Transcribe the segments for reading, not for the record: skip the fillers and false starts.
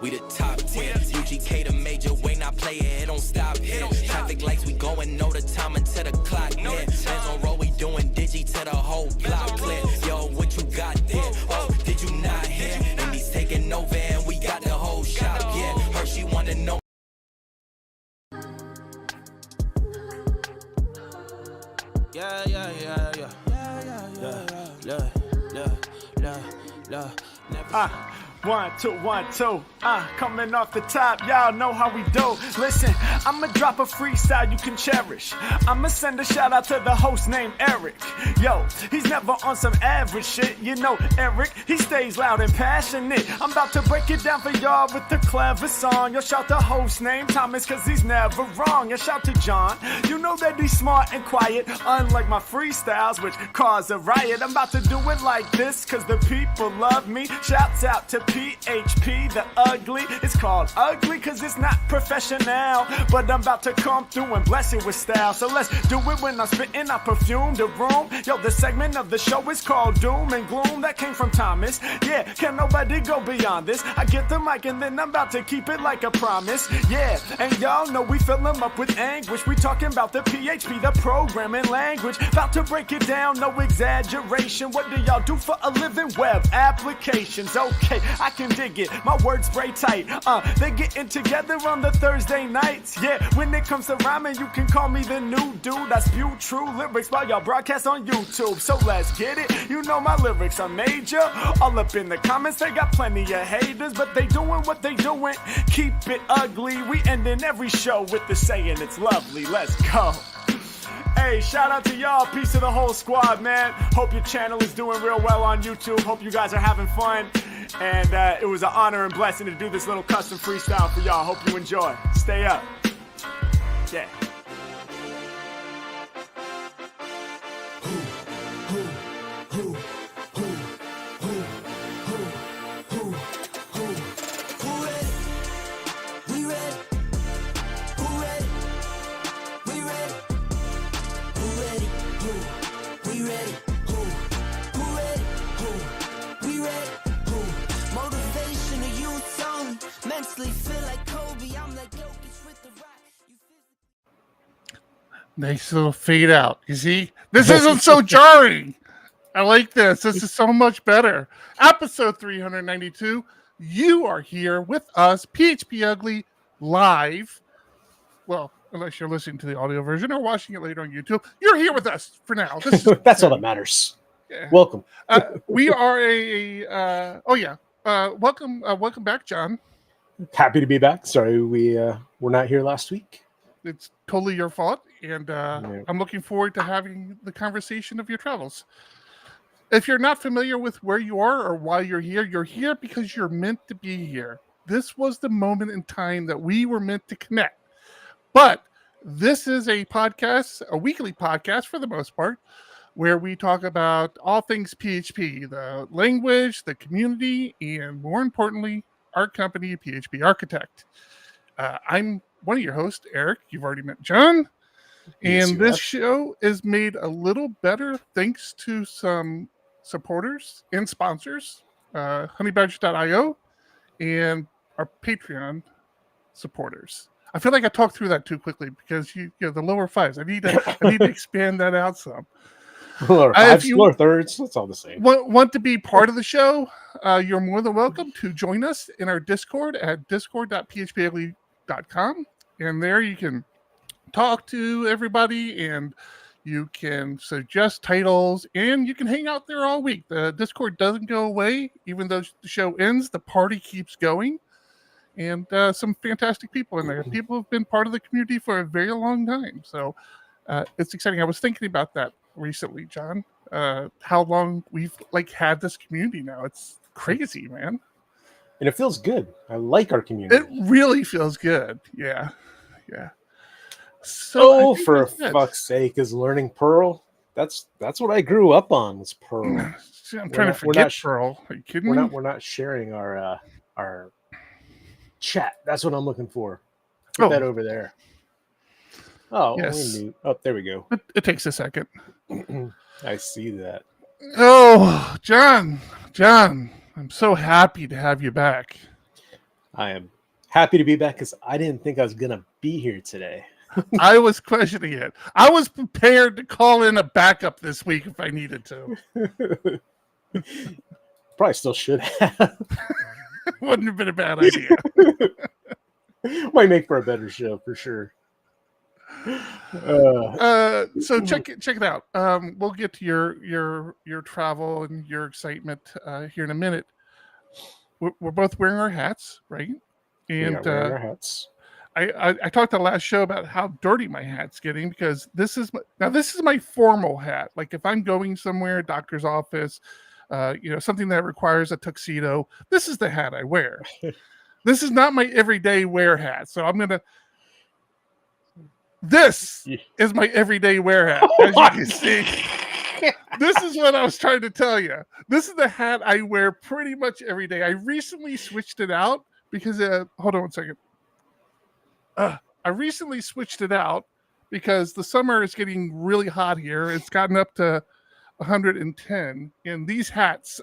We the top 10. UGK the major, way not play it don't stop here. Traffic lights, we going, know the time until the clock near. Hands on roll, we doing digi to the whole block clear. Yo, what you got there? Oh, did you not hear? And he's taking over and we got the whole shop, yeah. Her, she wanna know. One, two, coming off the top, y'all know how we do. Listen, I'ma drop a freestyle you can cherish. I'ma send a shout out to the host named Eric. Yo, he's never on some average shit. You know Eric, he stays loud and passionate. I'm about to break it down for y'all with the clever song. Yo, shout the host named Thomas, cause he's never wrong. Yo, shout to John, you know that he's smart and quiet. Unlike my freestyles, which cause a riot. I'm about to do it like this, cause the people love me. Shouts out to PHP, the ugly. It's called ugly cause it's not professional, but I'm about to come through and bless it with style. So let's do it when I'm spitting, I perfume the room. Yo, the segment of the show is called Doom and Gloom. That came from Thomas. Yeah, can nobody go beyond this? I get the mic and then I'm about to keep it like a promise. Yeah, and y'all know we fill them up with anguish. We talking about the PHP, the programming language. About to break it down, no exaggeration. What do y'all do for a living? Web applications. Okay, I can dig it, my words spray tight. They getting together on the Thursday nights. Yeah, when it comes to rhyming, you can call me the new dude. I spew true lyrics while y'all broadcast on YouTube. So let's get it, you know my lyrics are major. All up in the comments, they got plenty of haters, but they doing what they doing. Keep it ugly, we ending every show with the saying it's lovely. Let's go. Hey, shout out to y'all, peace to the whole squad, man. Hope your channel is doing real well on YouTube. Hope you guys are having fun. And it was an honor and blessing to do this little custom freestyle for y'all. Hope you enjoy. Stay up. Yeah. Nice little fade out. You see? This isn't so jarring. I like this. This is so much better. Episode 392. You are here with us, PHP Ugly, live. Well, unless you're listening to the audio version or watching it later on YouTube. You're here with us for now. This is That's all that matters. Yeah. Welcome. We are welcome back, John. Happy to be back. Sorry we were not here last week. It's totally your fault, and I'm looking forward to having the conversation of your travels. If you're not familiar with where you are or why you're here because you're meant to be here. This was the moment in time that we were meant to connect. But this is a podcast, a weekly podcast for the most part, where we talk about all things PHP, the language, the community, and more importantly, our company, PHP Architect. I'm one of your hosts, Eric. You've already met John. And this show is made a little better thanks to some supporters and sponsors, honeybadger.io and our Patreon supporters. I feel like I talked through that too quickly because you know the lower fives. I need to expand that out some. Lower fives, lower thirds, it's all the same. Want to be part of the show? You're more than welcome to join us in our Discord at discord.phpugly.com. And there you can talk to everybody and you can suggest titles and you can hang out there all week. The Discord doesn't go away. Even though the show ends, the party keeps going. And some fantastic people in there. People have been part of the community for a very long time. So it's exciting. I was thinking about that recently, John. How long we've had this community now. It's crazy, man. And it feels good. I like our community. It really feels good. Yeah. So for fuck's sake, is learning Perl? That's what I grew up on, was Perl. I'm trying to forget Perl. Are you kidding me? We're not sharing our chat. That's what I'm looking for. Put that over there. Oh, yes. Oh, there we go. It takes a second. I see that. Oh, John, I'm so happy to have you back. I am happy to be back because I didn't think I was gonna be here today. I was questioning it. I was prepared to call in a backup this week if I needed to. Probably still should have. Wouldn't have been a bad idea. Might make for a better show for sure. So check it out. We'll get to your travel and your excitement here in a minute. We're both wearing our hats, right? And wearing our hats. I talked the last show about how dirty my hat's getting because this is my formal hat. Like if I'm going somewhere, doctor's office, something that requires a tuxedo, this is the hat I wear. This is not my everyday wear hat. So this is my everyday wear hat. As you can see, this is what I was trying to tell you. This is the hat I wear pretty much every day. I recently switched it out because, hold on one second. I recently switched it out because the summer is getting really hot here. It's gotten up to 110, and these hats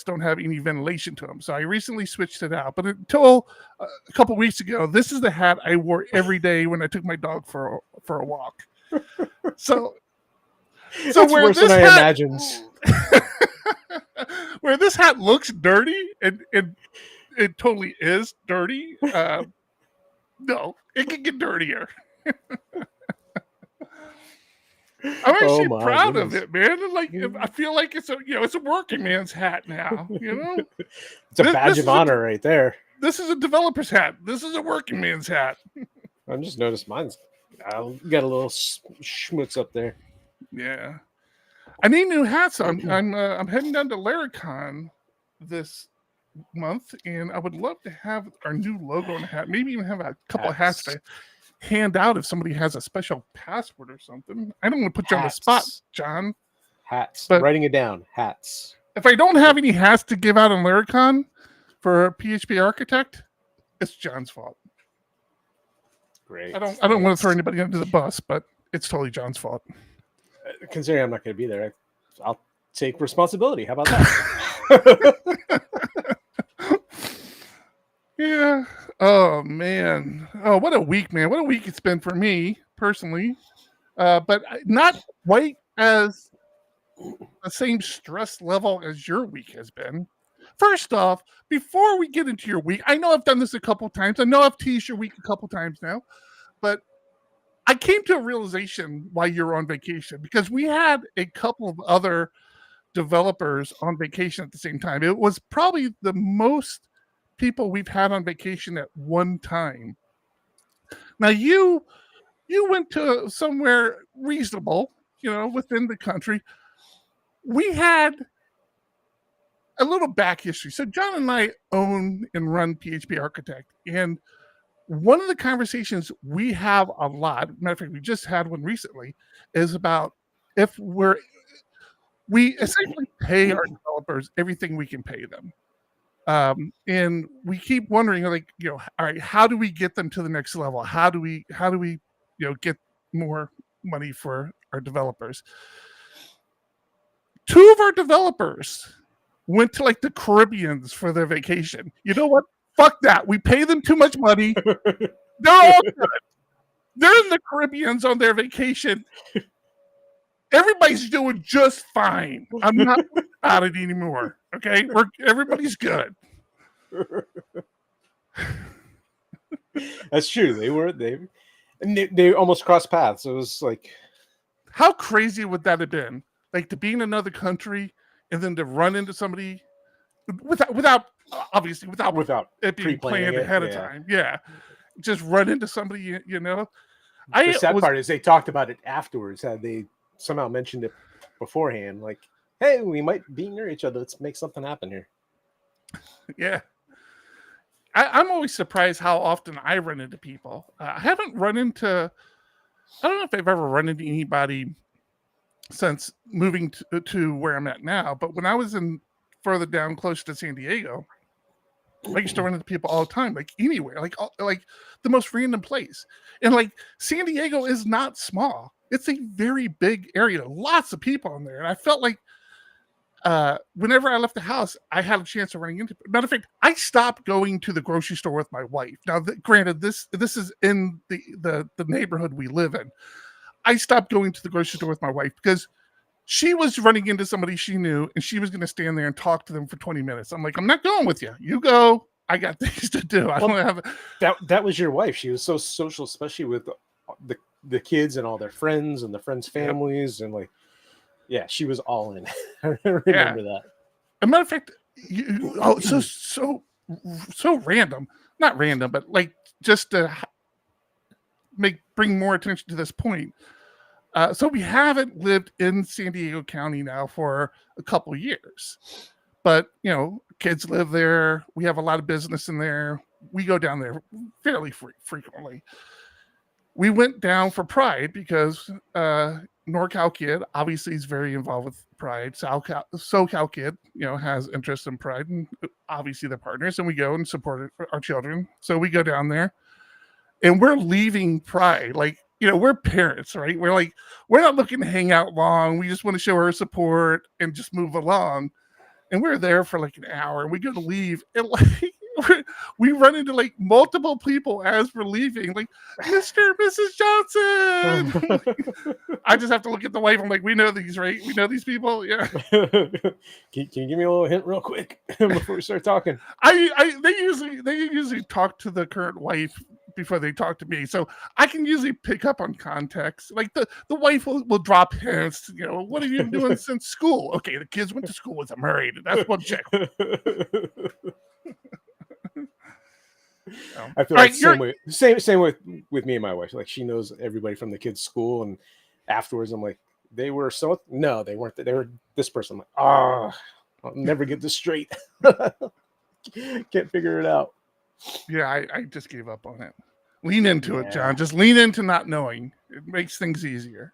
don't have any ventilation to them. So I recently switched it out. But until a couple weeks ago, this is the hat I wore every day when I took my dog for a walk. So That's worse than I imagined. Where this hat looks dirty, and it totally is dirty. No, it can get dirtier. I'm actually proud of it, man. Like I feel like it's a working man's hat now. It's a badge of honor right there. This is a developer's hat. This is a working man's hat. I just noticed mine's got a little schmutz up there. Yeah, I need new hats. I'm heading down to Laricon this month, and I would love to have our new logo on the hat. Maybe even have a couple of hats to hand out if somebody has a special password or something. I don't want to put you on the spot, John. Hats. But writing it down. Hats. If I don't have any hats to give out on Laricon for PHP Architect, it's John's fault. Great. I don't want to throw anybody under the bus, but it's totally John's fault. Considering I'm not going to be there, I'll take responsibility. How about that? Yeah. Oh man. Oh, what a week, man. What a week it's been for me personally. But not quite as the same stress level as your week has been. First off, before we get into your week, I know I've done this a couple times. I know I've teased your week a couple times now, but I came to a realization while you're on vacation because we had a couple of other developers on vacation at the same time. It was probably the most people we've had on vacation at one time. Now you went to somewhere reasonable, within the country. We had a little back history. So John and I own and run PHP Architect, and one of the conversations we have a lot, matter of fact, we just had one recently, is about if we essentially pay our developers everything we can pay them. And we keep wondering, all right, how do we get them to the next level? How do we, get more money for our developers? Two of our developers went to the Caribbeans for their vacation. You know what? Fuck that. We pay them too much money. They're all good. They're in the Caribbeans on their vacation. Everybody's doing just fine. I'm not about it anymore. Okay, everybody's good. That's true. They almost crossed paths. It was like, how crazy would that have been? To be in another country and then to run into somebody without it being planned ahead of time. Yeah, just run into somebody. The sad part is they talked about it afterwards. They somehow mentioned it beforehand, like, hey, we might be near each other. Let's make something happen here. Yeah. I'm always surprised how often I run into people. I haven't run into, I don't know if I've ever run into anybody since moving to where I'm at now, but when I was further down close to San Diego, I used to run into people all the time, anywhere, like the most random place. And San Diego is not small. It's a very big area. Lots of people in there. And I felt like whenever I left the house, I had a chance of running into. Matter of fact, I stopped going to the grocery store with my wife. Now, granted, this is in the neighborhood we live in. I stopped going to the grocery store with my wife because she was running into somebody she knew, and she was going to stand there and talk to them for 20 minutes. I'm like, I'm not going with you. You go. I got things to do. I don't have that was your wife. She was so social, especially with the kids and all their friends and the friends' families, and like, yeah, she was all in. I remember that. As a matter of fact, so random, not random, but like just to bring more attention to this point. So we haven't lived in San Diego County now for a couple years, but kids live there. We have a lot of business in there. We go down there fairly frequently. We went down for Pride because NorCal Kid obviously is very involved with Pride. SoCal Kid, has interest in Pride, and obviously they're partners. And we go and support our children. So we go down there, and we're leaving Pride like. We're parents, right? We're not looking to hang out long. We just want to show our support and just move along. And we're there for like an hour, and we go to leave, and like we run into like multiple people as we're leaving, like Mr. and Mrs. Johnson. I just have to look at the wife. I'm like, we know these, right? We know these people. Yeah. Can you give me a little hint real quick before we start talking? They usually talk to the current wife before they talk to me, so I can usually pick up on context. Like the wife will drop hints. What have you been doing since school? Okay, the kids went to school with them. Married. That's one check. I feel like same with me and my wife. Like she knows everybody from the kids' school, and afterwards I'm like, they were no, they weren't. They were this person. I'm like, I'll never get this straight. Can't figure it out. Yeah, I just gave up on it. Lean into it, John. Just lean into not knowing. It makes things easier.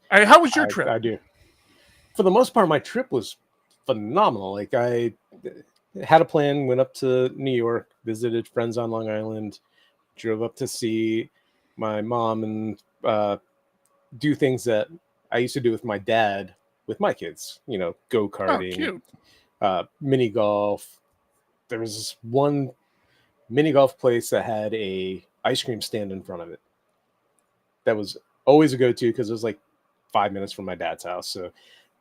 How was your trip? I do. For the most part, my trip was phenomenal. Like I had a plan, went up to New York, visited friends on Long Island, drove up to see my mom and do things that I used to do with my dad with my kids. Go-karting, mini golf. There was this one mini golf place that had a ice cream stand in front of it. That was always a go-to because it was like 5 minutes from my dad's house. So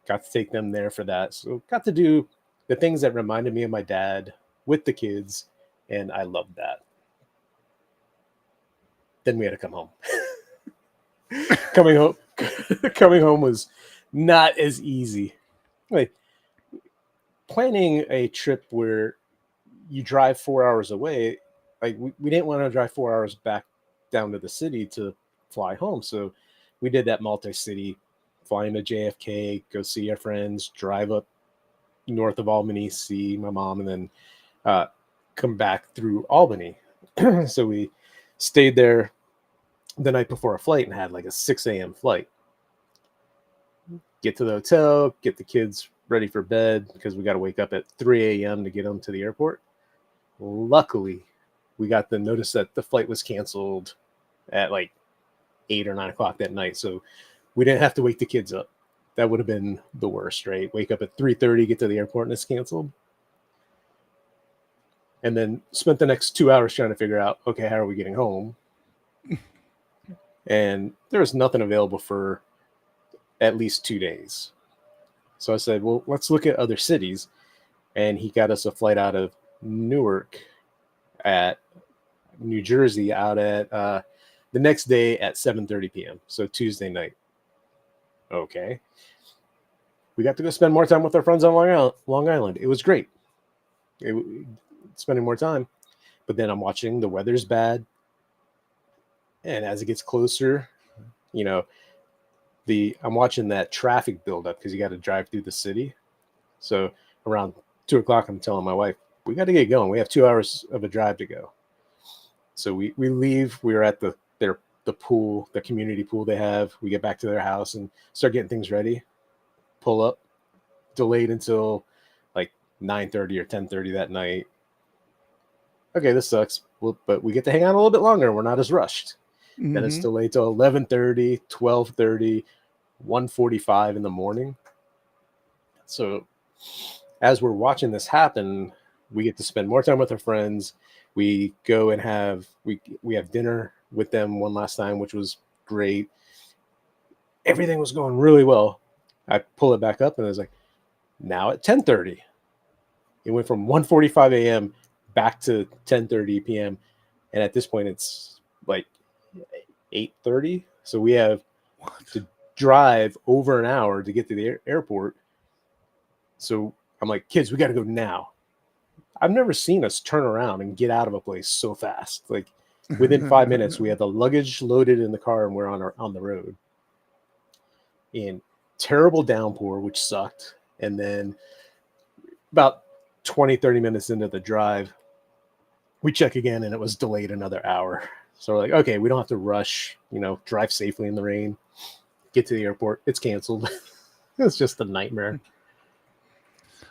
got to take them there for that. So got to do the things that reminded me of my dad with the kids. And I loved that. Then we had to come home. Coming home was not as easy. Like planning a trip where you drive 4 hours away, like we didn't want to drive 4 hours back down to the city to fly home. So we did that multi-city, flying to JFK, go see our friends, drive up north of Albany, see my mom, and then come back through Albany. So we stayed there the night before a flight and had like a 6 a.m. flight. Get to the hotel, get the kids ready for bed because we got to wake up at 3 a.m. to get them to the airport. Luckily, we got the notice that the flight was canceled at like 8 or 9 o'clock that night. So we didn't have to wake the kids up. That would have been the worst, right? Wake up at 3:30, get to the airport, and it's canceled. And then spent the next 2 hours trying to figure out, okay, how are we getting home? And there was nothing available for at least 2 days. So I said, well, let's look at other cities. And he got us a flight out of Newark at New Jersey out at the next day at 7:30 p.m. So Tuesday night. Okay. We got to go spend more time with our friends on Long Island. It was great. Spending more time. But then I'm watching the weather's bad. And as it gets closer, I'm watching that traffic build up because you got to drive through the city. So around 2 o'clock, I'm telling my wife, we got to get going. We have 2 hours of a drive to go. So we leave. We were at the pool, the community pool they have. We get back to their house and start getting things ready. Pull up. Delayed until like 9:30 or 10:30 that night. Okay, this sucks. But we get to hang out a little bit longer. We're not as rushed. Mm-hmm. Then it's delayed till 11:30, 12:30, 1:45 in the morning. So as we're watching this happen, we get to spend more time with our friends. We go and have dinner with them one last time, which was great. Everything was going really well. I pull it back up and I was like, now at 10:30. It went from 1:45 a.m. back to 10:30 p.m. And at this point it's like 8:30. So we have to drive over an hour to get to the airport. So I'm like, kids, we got to go now. I've never seen us turn around and get out of a place so fast. Like within 5 minutes, we had the luggage loaded in the car and we're on the road. In terrible downpour, which sucked. And then about 20-30 minutes into the drive, we check again and it was delayed another hour. So we're like, okay, we don't have to rush, drive safely in the rain, get to the airport. It's canceled. It's just a nightmare.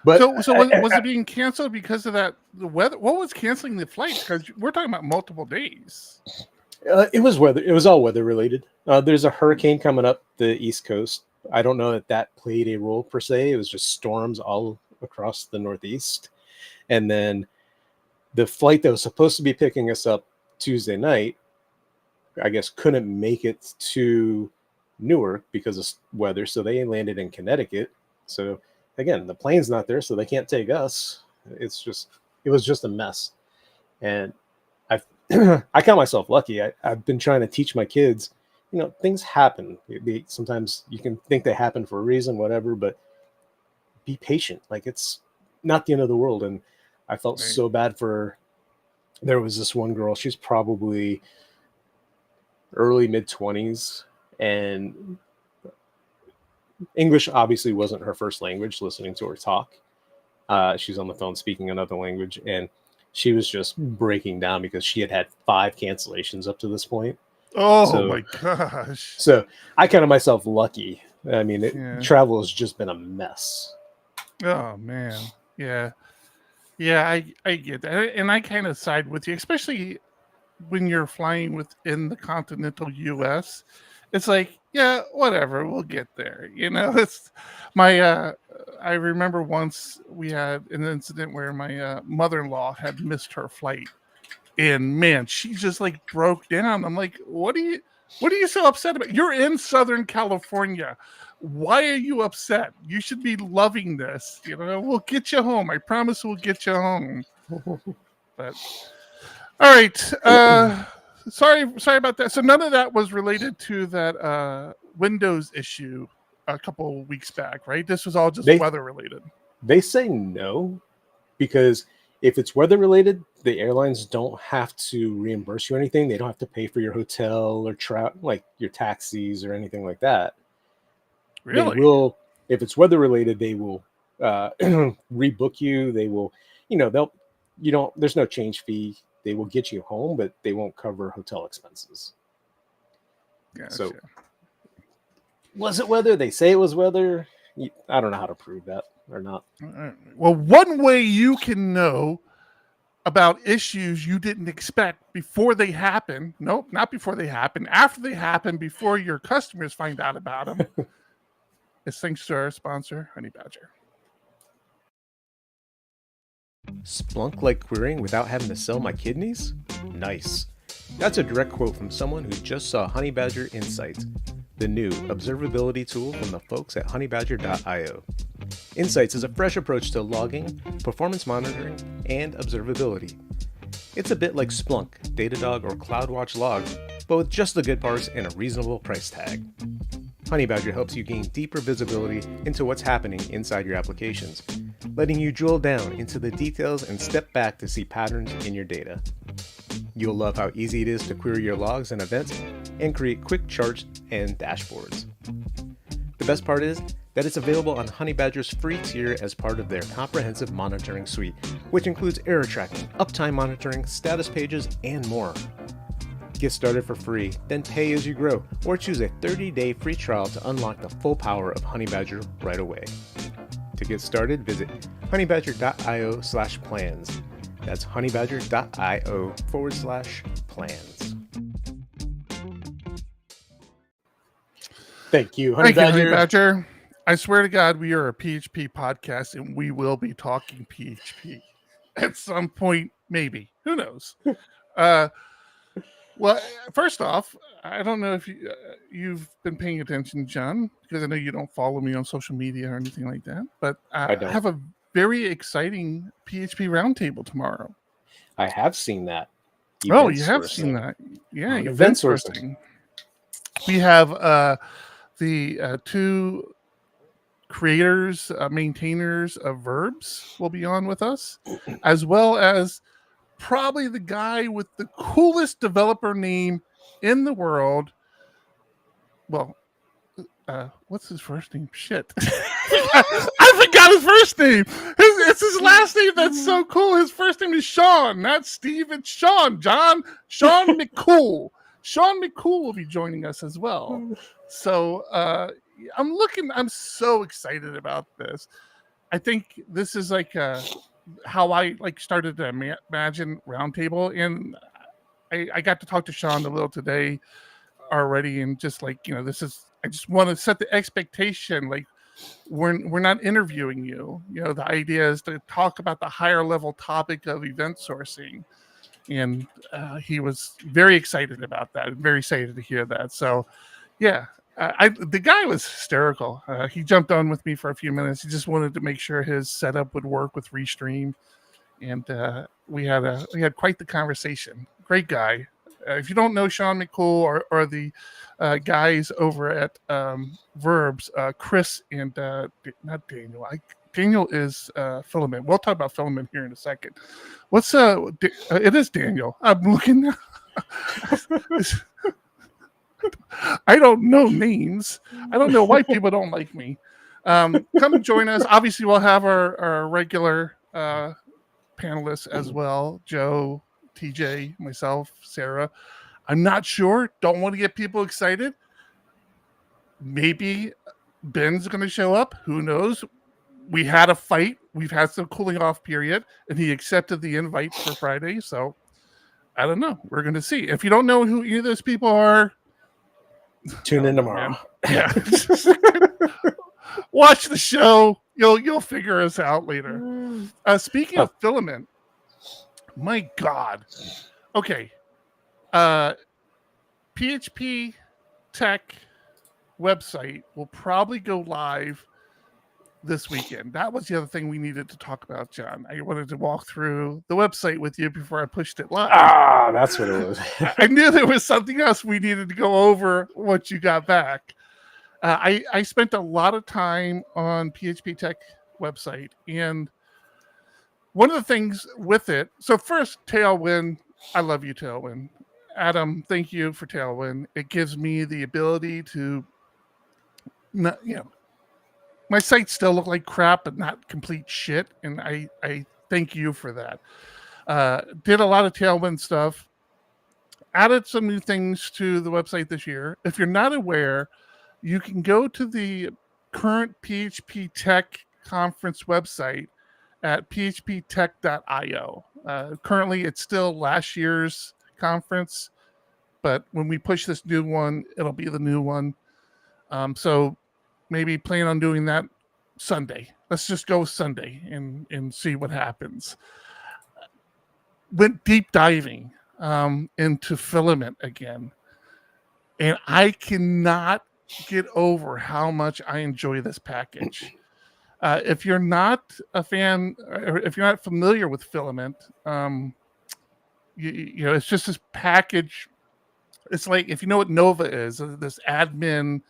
But so was it being canceled because of the weather? What was canceling the flights? Because we're talking about multiple days. It was weather. It was all weather related. There's a hurricane coming up the East Coast. I don't know that played a role per se. It was just storms all across the Northeast. And then the flight that was supposed to be picking us up Tuesday night, I guess, couldn't make it to Newark because of weather. So they landed in Connecticut. So again, the plane's not there, so they can't take us. It was just a mess. And I count myself lucky. I've been trying to teach my kids, things happen. Sometimes you can think they happen for a reason, whatever, but be patient. Like, it's not the end of the world. And I felt so bad for her. There was this one girl, she's probably early mid-20s, and English obviously wasn't her first language. Listening to her talk, she's on the phone speaking another language, and she was just breaking down because she had 5 cancellations up to this point. Oh my gosh. So I count myself lucky. I mean, travel has just been a mess. Oh man. Yeah. Yeah, I get that. And I kind of side with you, especially when you're flying within the continental US. It's like, yeah, whatever, we'll get there. It's I remember once we had an incident where my mother-in-law had missed her flight, and man, she just like broke down. I'm like, what are you so upset about? You're in Southern California. Why are you upset? You should be loving this. We'll get you home. I promise we'll get you home. But all right. Sorry about that. So none of that was related to that Windows issue a couple weeks back, right? This was all just weather related. They say no, because if it's weather related, the airlines don't have to reimburse you anything. They don't have to pay for your hotel or like your taxis or anything like that. Really? They will, if it's weather related, they will rebook you. They will, there's no change fee. They will get you home, but they won't cover hotel expenses. Gotcha. So was it weather? They say it was weather. I don't know how to prove that or not. Well, one way you can know about issues you didn't expect before they happen. Nope, not before they happen. After they happen, before your customers find out about them. It's thanks to our sponsor, Honey Badger. Splunk like querying without having to sell my kidneys? Nice. That's a direct quote from someone who just saw Honey Badger Insights, the new observability tool from the folks at honeybadger.io. Insights is a fresh approach to logging, performance monitoring, and observability. It's a bit like Splunk, Datadog, or CloudWatch logs, but with just the good parts and a reasonable price tag. Honey Badger helps you gain deeper visibility into what's happening inside your applications, letting you drill down into the details and step back to see patterns in your data. You'll love how easy it is to query your logs and events and create quick charts and dashboards. The best part is that it's available on Honey Badger's free tier as part of their comprehensive monitoring suite, which includes error tracking, uptime monitoring, status pages, and more. Get started for free, then pay as you grow, or choose a 30-day free trial to unlock the full power of Honey Badger right away. To get started, visit honeybadger.io/plans. That's honeybadger.io/plans. Thank you, Honey Badger. Honey Badger. I swear to God, we are a PHP podcast, and we will be talking PHP at some point, maybe. Who knows? Well, first off, I don't know if you've been paying attention, John, because I know you don't follow me on social media or anything like that. But I have a very exciting PHP roundtable tomorrow. I have seen that. Oh, you have seen that? Yeah, event sourcing. We have the two creators, maintainers of Verbs will be on with us, as well as probably the guy with the coolest developer name in the world. Well, what's his first name? Shit. I forgot his first name. It's his last name that's so cool. His first name is Sean, not Steve. It's Sean. Sean McCool. Sean McCool will be joining us as well. So I'm so excited about this. I think this is like how I started to imagine Roundtable, and I got to talk to Sean a little today already, and just I just want to set the expectation, like we're not interviewing you. The idea is to talk about the higher level topic of event sourcing, and he was very excited about that, very excited to hear that. So yeah. The guy was hysterical. He jumped on with me for a few minutes. He just wanted to make sure his setup would work with Restream, and we had quite the conversation. Great guy. If you don't know Sean McCool or the guys over at Verbs, Chris and not Daniel. Daniel is Filament. We'll talk about Filament here in a second. It is Daniel. I'm looking. I don't know names. I don't know why people don't like me. Come and join us. Obviously, we'll have our regular panelists as well. Joe, TJ, myself, Sarah. I'm not sure. Don't want to get people excited. Maybe Ben's going to show up. Who knows? We had a fight. We've had some cooling off period, and he accepted the invite for Friday. So I don't know. We're going to see. If you don't know who either of those people are, tune in tomorrow. Yeah. Watch the show. You'll figure us out later. Speaking of Filament, my God. Okay. PHP Tech website will probably go live this weekend. That was the other thing we needed to talk about, John. I wanted to walk through the website with you before I pushed it live. That's what it was. I knew there was something else we needed to go over once you got back. I spent a lot of time on PHP Tech website, and one of the things with it, so first, Tailwind. I love you, Tailwind. Adam, thank you for Tailwind. It gives me the ability to, my sites still look like crap, but not complete shit. And I thank you for that. Did a lot of Tailwind stuff. Added some new things to the website this year. If you're not aware, you can go to the current PHP Tech conference website at phptech.io. Currently, it's still last year's conference, but when we push this new one, it'll be the new one. So maybe plan on doing that Sunday. Let's just go Sunday and see what happens. Went deep diving into Filament again. And I cannot get over how much I enjoy this package. If you're not a fan, or if you're not familiar with Filament, it's just this package. It's like, if you know what Nova is, this admin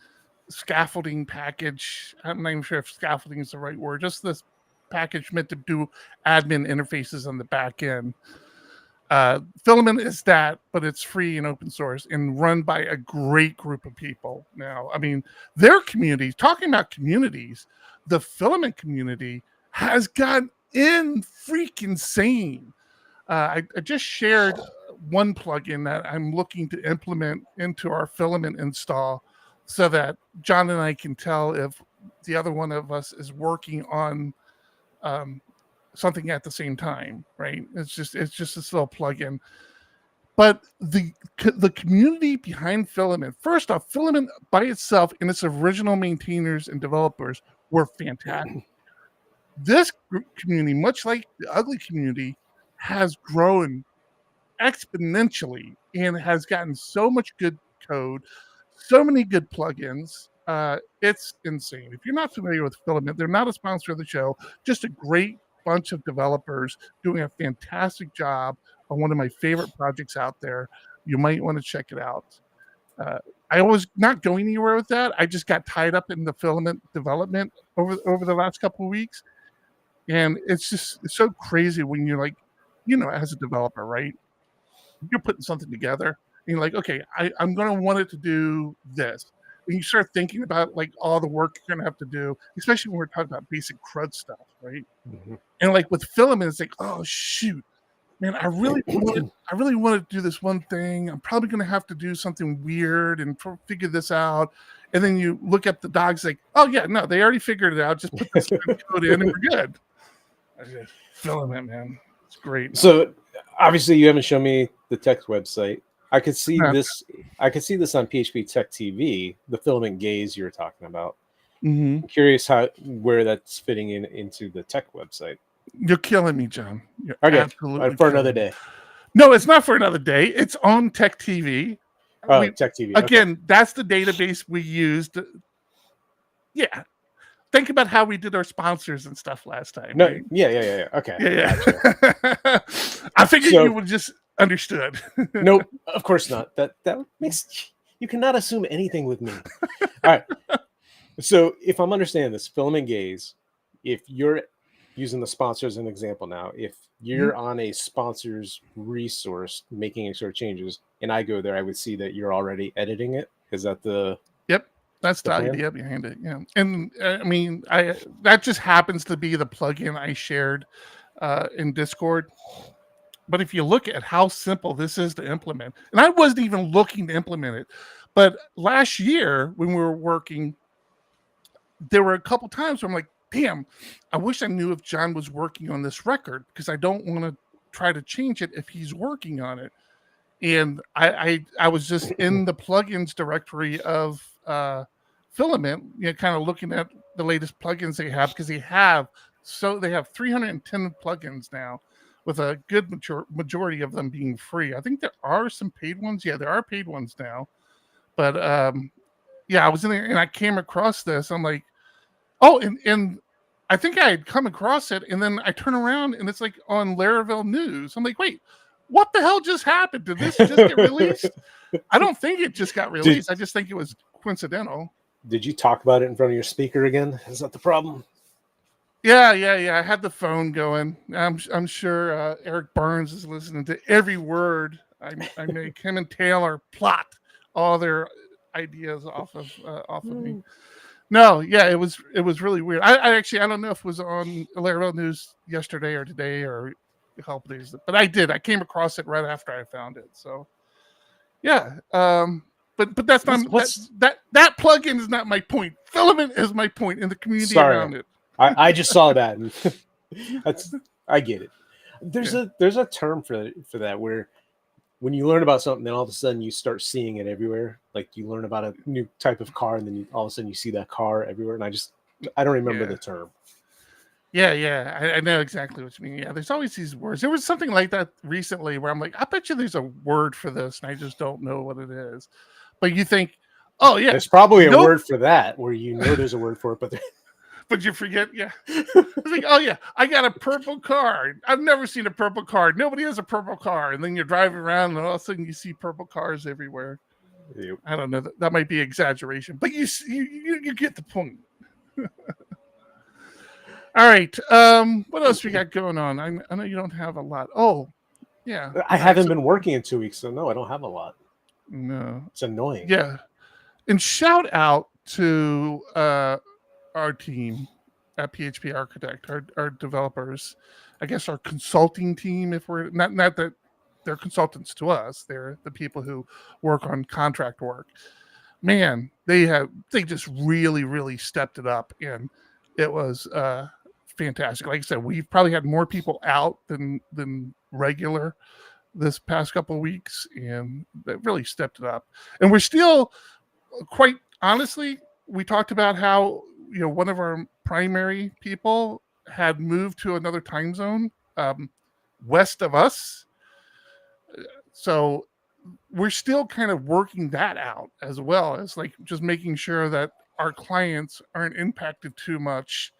scaffolding package. I'm not even sure if scaffolding is the right word. Just this package meant to do admin interfaces on the back end. Filament is that, but it's free and open source and run by a great group of people. Now, I mean, their communities, talking about communities, the Filament community has gotten freaking insane. I just shared one plugin that I'm looking to implement into our Filament install so that John and I can tell if the other one of us is working on something at the same time, right? It's just this little plugin. But the community behind Filament, first off, Filament by itself and its original maintainers and developers were fantastic. This community, much like the Ugly community, has grown exponentially and has gotten so much good code, so many good plugins. It's insane. If you're not familiar with Filament, they're not a sponsor of the show, just a great bunch of developers doing a fantastic job on one of my favorite projects out there. You might want to check it out. I was not going anywhere with that. I just got tied up in the Filament development over the last couple of weeks. And it's so crazy when you're like, as a developer, right? You're putting something together and you're like, okay, I'm going to want it to do this. And you start thinking about like all the work you're going to have to do, especially when we're talking about basic CRUD stuff, right? Mm-hmm. And like with Filament, it's like, oh shoot, man, I really want to do this one thing. I'm probably going to have to do something weird and figure this out. And then you look at the dogs like, oh yeah, no, they already figured it out. Just put this code in and we're good. Filament, man, it's great. So obviously you haven't shown me the tech website. I could see this. I could see this on PHP Tech TV, the Filament gaze you were talking about. Mm-hmm. I'm curious where that's fitting into the tech website. You're killing me, John. You're absolutely for another day. No, it's not for another day. It's on Tech TV. Oh, Tech TV. Again, that's the database we used. Yeah. Think about how we did our sponsors and stuff last time. No, right? Yeah. Okay. Yeah. Gotcha. I figured you would just understood. Nope, of course not. That makes you cannot assume anything with me. All right. So if I'm understanding this, Filament gaze, if you're using the sponsor as an example now, if you're on a sponsor's resource making any sort of changes, and I go there, I would see that you're already editing it. Is that the? Yep. That's the idea behind it. Yeah. And I mean, that just happens to be the plugin I shared in Discord. But if you look at how simple this is to implement, and I wasn't even looking to implement it, but last year when we were working, there were a couple times where I'm like, damn, I wish I knew if John was working on this record because I don't want to try to change it if he's working on it. And I was just in the plugins directory of Filament, kind of looking at the latest plugins they have because they have 310 plugins now, with a good majority of them being free. I think there are some paid ones. Yeah, there are paid ones now. But I was in there and I came across this. I'm like, oh, and I think I had come across it, and then I turn around and it's like on Laravel News. I'm like, wait, what the hell just happened? Did this just get released? I don't think it just got released. I just think it was coincidental. Did you talk about it in front of your speaker again? Is that the problem? Yeah. I had the phone going. I'm sure Eric Burns is listening to every word I make. Him and Taylor plot all their ideas off of me. No, yeah, it was really weird. I don't know if it was on Laravel News yesterday or today or a couple days, but I did. I came across it right after I found it. So yeah, but that's not that plugin is not my point. Filament is my point in the community around it. I just saw that. And I get it. There's a term for that where when you learn about something, then all of a sudden you start seeing it everywhere. Like you learn about a new type of car, and then all of a sudden you see that car everywhere. And I don't remember the term. Yeah. I know exactly what you mean. Yeah, there's always these words. There was something like that recently where I'm like, I bet you there's a word for this, and I just don't know what it is. But you think, oh yeah, there's probably a word for that where there's a word for it, but you forget, yeah. It's like, oh yeah, I got a purple car. I've never seen a purple car. Nobody has a purple car. And then you're driving around, and all of a sudden you see purple cars everywhere. Yep. I don't know. That might be exaggeration, but you get the point. All right. What else we got going on? I know you don't have a lot. Oh, yeah. I haven't been working in 2 weeks, so no, I don't have a lot. No, it's annoying. Yeah, and shout out to our team at PHP Architect, our developers, I guess our consulting team, if we're not that they're consultants to us, they're the people who work on contract work. Man, they just really, really stepped it up, and it was fantastic. Like I said, we've probably had more people out than regular this past couple of weeks, and that really stepped it up. And we're still, quite honestly, we talked about how one of our primary people had moved to another time zone west of us. So we're still kind of working that out, as well as like just making sure that our clients aren't impacted too much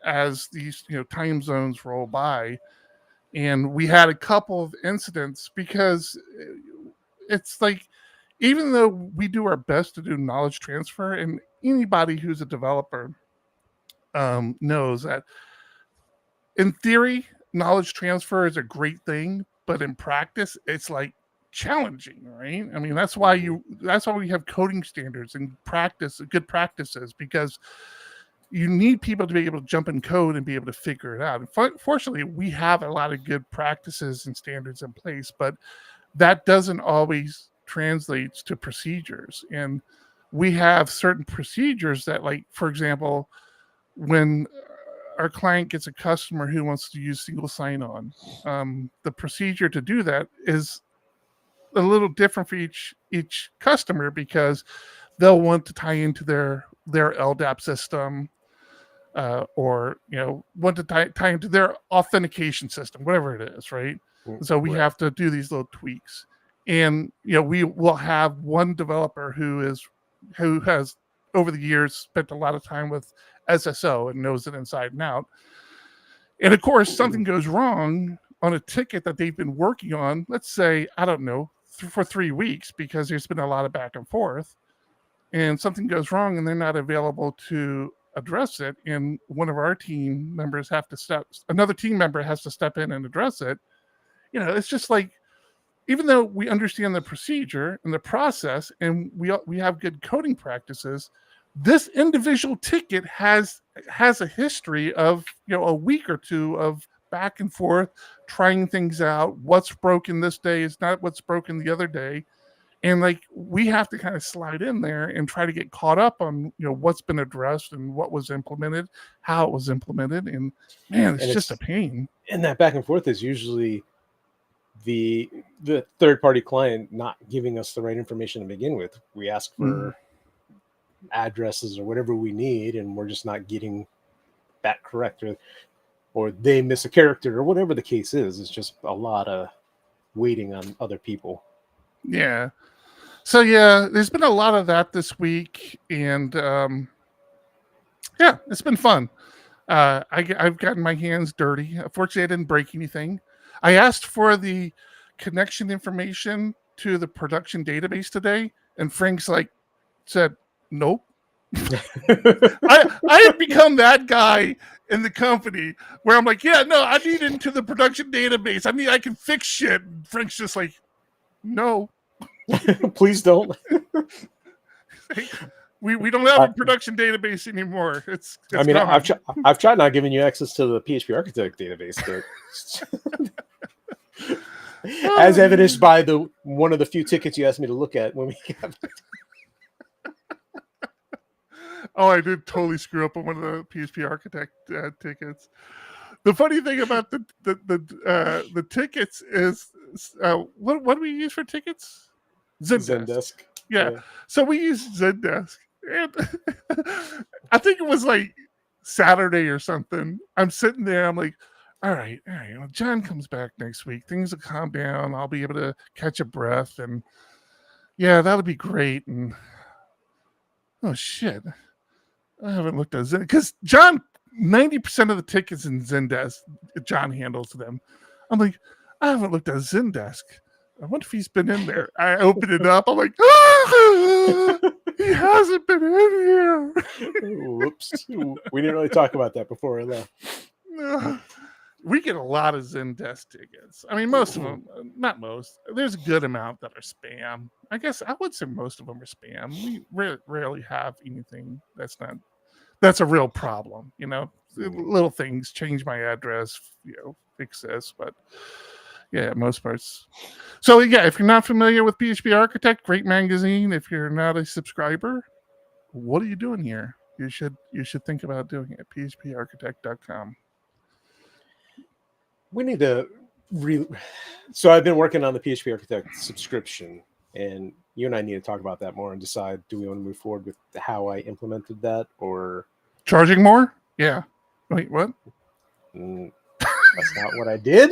as these time zones roll by. And we had a couple of incidents because it's like, even though we do our best to do knowledge transfer, and anybody who's a developer knows that in theory, knowledge transfer is a great thing, but in practice, it's like challenging, right? I mean, that's why we have coding standards and good practices, because you need people to be able to jump in code and be able to figure it out. And fortunately, we have a lot of good practices and standards in place, but that doesn't always translate to procedures. And we have certain procedures that, like, for example, when our client gets a customer who wants to use single sign-on, the procedure to do that is a little different for each customer, because they'll want to tie into their LDAP system, or want to tie into their authentication system, whatever it is, right? So we have to do these little tweaks, and we will have one developer who has over the years spent a lot of time with SSO and knows it inside and out. And of course, something goes wrong on a ticket that they've been working on, let's say, I don't know, for 3 weeks, because there's been a lot of back and forth, and something goes wrong and they're not available to address it. And one of our team members another team member has to step in and address it. It's just like, even though we understand the procedure and the process, and we have good coding practices, this individual ticket has a history of a week or two of back and forth, trying things out. What's broken this day is not what's broken the other day, and like, we have to kind of slide in there and try to get caught up on what's been addressed and what was implemented, how it was implemented. And man, it's just a pain. And that back and forth is usually the third party client not giving us the right information to begin with. We ask for addresses or whatever we need, and we're just not getting that correct, or they miss a character, or whatever the case is. It's just a lot of waiting on other people. Yeah. So there's been a lot of that this week, and it's been fun. I've gotten my hands dirty. Unfortunately, I didn't break anything. I asked for the connection information to the production database today, and Frank's said, nope. I have become that guy in the company where I'm like, I need into the production database. I can fix shit. And Frank's just like, no. Please don't. We don't have a production database anymore. It's I've tried not giving you access to the PHP Architect database, but as evidenced by one of the few tickets you asked me to look at when we got. Oh, I did totally screw up on one of the PHP Architect tickets. The funny thing about the tickets is, what do we use for tickets? Zendesk. Yeah. So we use Zendesk, and I think it was like Saturday or something. I'm sitting there. I'm like, all right. When John comes back next week, things will calm down. I'll be able to catch a breath, and that'll be great. And oh shit, I haven't looked at Zendesk, because John, 90% of the tickets in Zendesk, John handles them. I'm like, I haven't looked at Zendesk. I wonder if he's been in there. I open it up. I'm like, he hasn't been in here. Whoops. We didn't really talk about that before I left. We get a lot of Zendesk tickets. I mean, most of them, not most. There's a good amount that are spam. I guess I would say most of them are spam. We rarely have anything that's a real problem. Little things, change my address, fix this, but most parts. So if you're not familiar with PHP Architect, great magazine. If you're not a subscriber, what are you doing here? You should think about doing it. PHParchitect.com. We need to So I've been working on the PHP Architect subscription, and you and I need to talk about that more and decide, do we want to move forward with how I implemented that, or Charging more? Yeah. Wait, what? That's not what I did.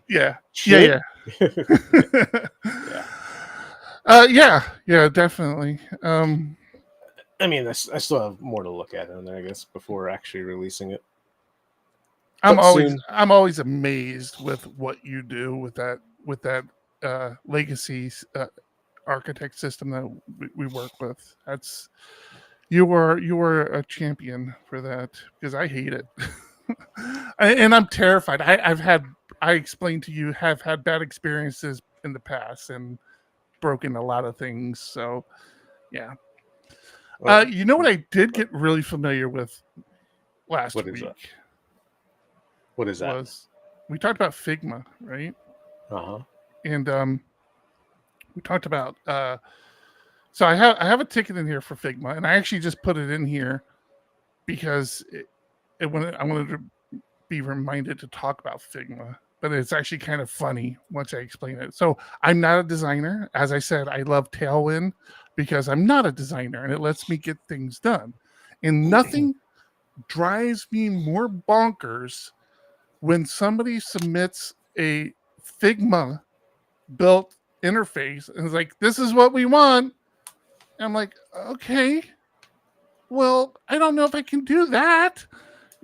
Yeah. Shit. Yeah, definitely. I mean, I still have more to look at in there, I guess, before actually releasing it. I'm soon. always amazed with what you do with that legacy architect system that we work with. You are a champion for that, because I hate it. And I'm terrified. I explained to you, have had bad experiences in the past and broken a lot of things. So yeah. Well, you know what I did get really familiar with last What is week? that? What is that? Was we talked about Figma, right? Uh-huh. And we talked about so I have a ticket in here for Figma, and I actually just put it in here because I wanted to be reminded to talk about Figma, but it's actually kind of funny once I explain it. So I'm not a designer. As I said, I love Tailwind because I'm not a designer, and it lets me get things done. And nothing drives me more bonkers when somebody submits a Figma built interface and is like, this is what we want. And I'm like, okay, well, I don't know if I can do that.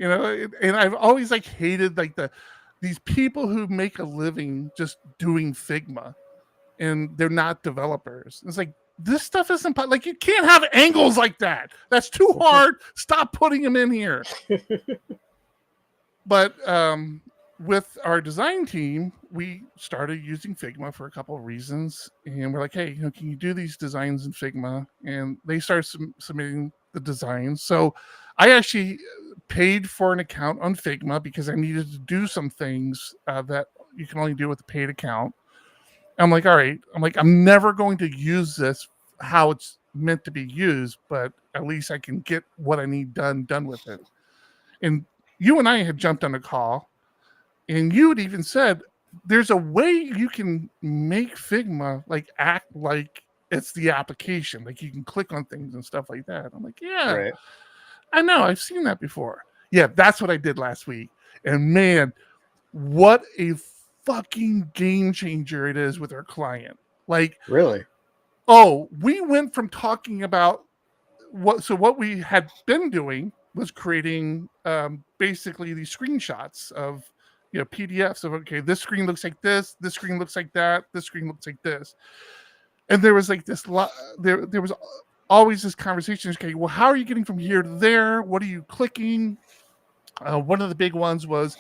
And I've always hated these people who make a living just doing Figma, and they're not developers. It's like, this stuff isn't you can't have angles like that. That's too hard. Stop putting them in here. But with our design team, we started using Figma for a couple of reasons, and we're like, hey, can you do these designs in Figma? And they started submitting the designs. So I actually paid for an account on Figma because I needed to do some things that you can only do with a paid account. I'm like, all right. I'm never going to use this how it's meant to be used, but at least I can get what I need done with it. And you and I had jumped on a call, and you had even said there's a way you can make Figma act like it's the application. You can click on things and stuff like that. I'm like, yeah, right. I know. I've seen that before. Yeah, that's what I did last week. And man, what a fucking game changer it is with our client. Really? Oh, we went from talking about what we had been doing was creating basically these screenshots of PDFs of, okay, this screen looks like this screen looks like that, this screen looks like this. And there was there was always this conversation, okay, well, how are you getting from here to there? What are you clicking? One of the big ones was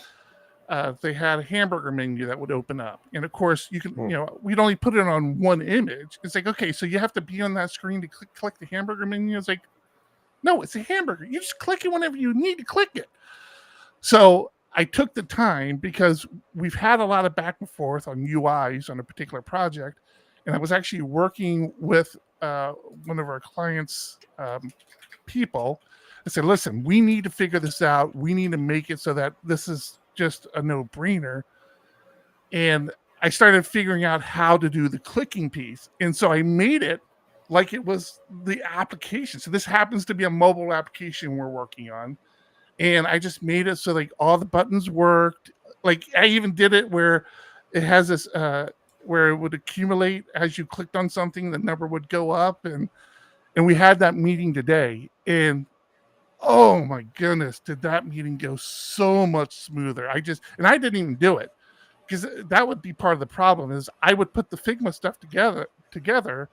they had a hamburger menu that would open up. And of course, you can, we'd only put it on one image. It's like, okay, so you have to be on that screen to click the hamburger menu. It's like, no, it's a hamburger. You just click it whenever you need to click it. So I took the time, because we've had a lot of back and forth on UIs on a particular project. And I was actually working with one of our clients' people. I said, listen, we need to figure this out. We need to make it so that this is just a no-brainer. And I started figuring out how to do the clicking piece. And so I made it like it was the application. So this happens to be a mobile application we're working on. And I just made it so all the buttons worked. I even did it where it has this, where it would accumulate as you clicked on something, the number would go up. And we had that meeting today. And oh my goodness, did that meeting go so much smoother. I didn't even do it, because that would be part of the problem, is I would put the Figma stuff together,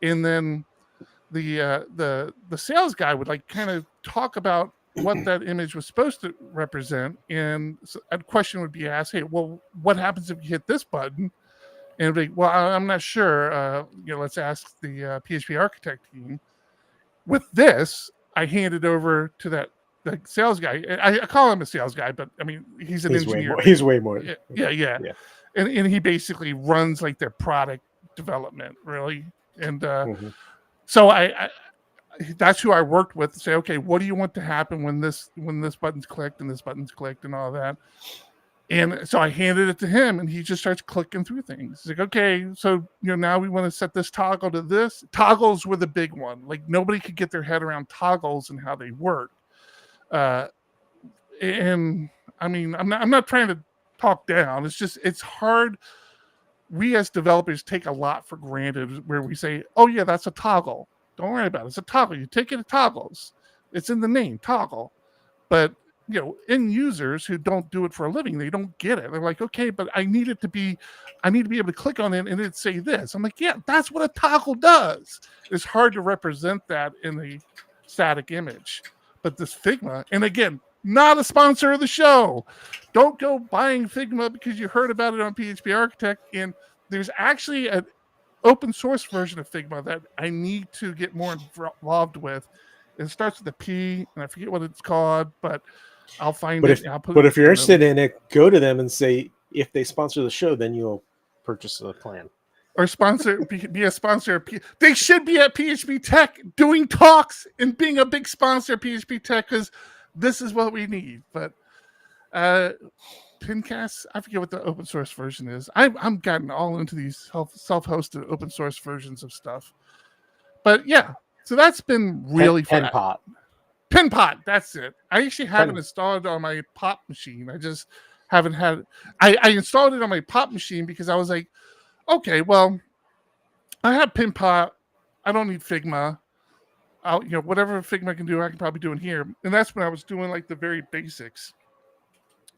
and then the sales guy would kind of talk about what that image was supposed to represent. And so a question would be asked, hey, well, what happens if you hit this button? And it'd be, well, I'm not sure. Let's ask the PHP architect team. With this, I handed over to the sales guy. I call him a sales guy, but I mean, he's an engineer. He's way more. Yeah. And he basically runs their product development, really. And so that's who I worked with to say, okay, what do you want to happen when this button's clicked and this button's clicked and all that. And so I handed it to him, and he just starts clicking through things. He's like, okay, so now we want to set this toggle to this. Toggles were the big one. Like, nobody could get their head around toggles and how they work. And I mean, I'm not trying to talk down. It's hard. We as developers take a lot for granted, where we say, oh yeah, that's a toggle. Don't worry about it. It's a toggle. You take it to toggles. It's in the name, toggle. But end users who don't do it for a living, they don't get it. They're like, okay, but I need to be able to click on it and it say this. I'm like, yeah, that's what a toggle does. It's hard to represent that in a static image. But this Figma, and again, not a sponsor of the show. Don't go buying Figma because you heard about it on PHP Architect. And there's actually an open source version of Figma that I need to get more involved with. It starts with a P, and I forget what it's called, but I'll find it. But if you're interested in it, go to them and say, if they sponsor the show, then you'll purchase the plan. Or be a sponsor. They should be at PHP Tech doing talks and being a big sponsor of PHP Tech, because this is what we need. But Pincast, I forget what the open source version is. I'm gotten all into these self-hosted open source versions of stuff. But yeah, so that's been really fun. Pinpot, that's it. I actually haven't installed it on my Pop machine. I just haven't had it. I installed it on my Pop machine because I was like, okay, well, I have Pinpot. I don't need Figma. Whatever Figma can do, I can probably do it here. And that's when I was doing like the very basics.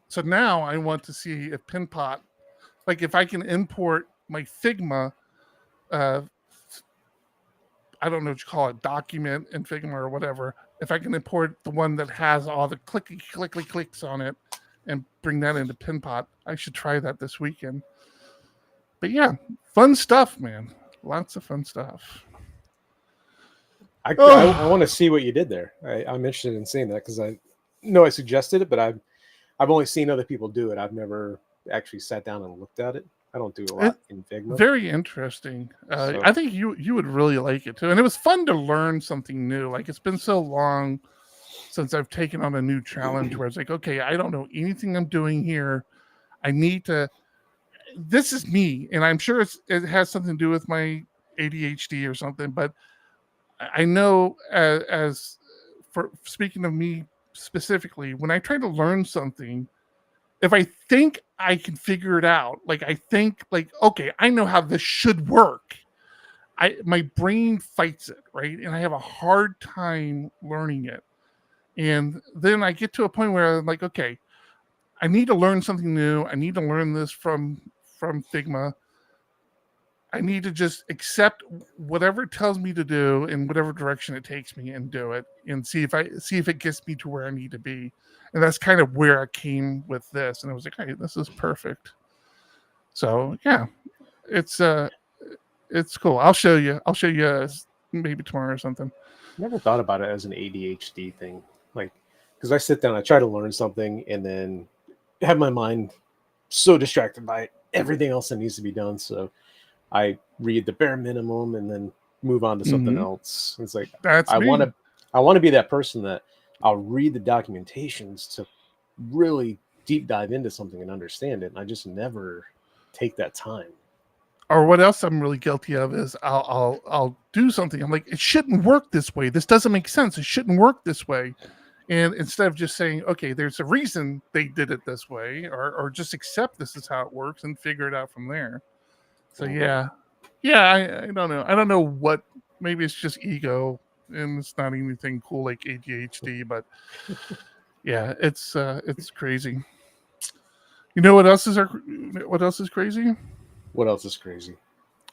So now I want to see if Pinpot, like if I can import my Figma, I don't know what you call it, document in Figma or whatever. If I can import the one that has all the clicks on it and bring that into Pinpot, I should try that this weekend. But yeah, fun stuff, man. Lots of fun stuff. I want to see what you did there. I'm interested in seeing that, because I know I suggested it, but I've only seen other people do it. I've never actually sat down and looked at it. I don't do a lot in Figma. Very interesting. I think you would really like it too. And it was fun to learn something new. Like, it's been so long since I've taken on a new challenge where it's like, okay, I don't know anything I'm doing here. I need to, this is me. And I'm sure it has something to do with my ADHD or something, but I know as for speaking of me specifically, when I try to learn something, if I think I can figure it out, like I think like, okay, I know how this should work, my brain fights it, right? And I have a hard time learning it. And then I get to a point where I'm like, okay, I need to learn something new. I need to learn this from Figma. I need to just accept whatever it tells me to do in whatever direction it takes me and do it, and see if it gets me to where I need to be. And that's kind of where I came with this. And I was like, hey, this is perfect. So yeah, it's cool. I'll show you maybe tomorrow or something. Never thought about it as an ADHD thing. Like, because I sit down, I try to learn something, and then have my mind so distracted by everything else that needs to be done. So I read the bare minimum and then move on to something else. It's like, I want to be that person that I'll read the documentations to really deep dive into something and understand it. And I just never take that time. Or what else I'm really guilty of is I'll do something. I'm like, it shouldn't work this way. This doesn't make sense. It shouldn't work this way. And instead of just saying, okay, there's a reason they did it this way, or just accept this is how it works and figure it out from there. So yeah, I don't know. I don't know what, maybe it's just ego and it's not anything cool like ADHD, but yeah, it's crazy. You know what else is crazy? What else is crazy?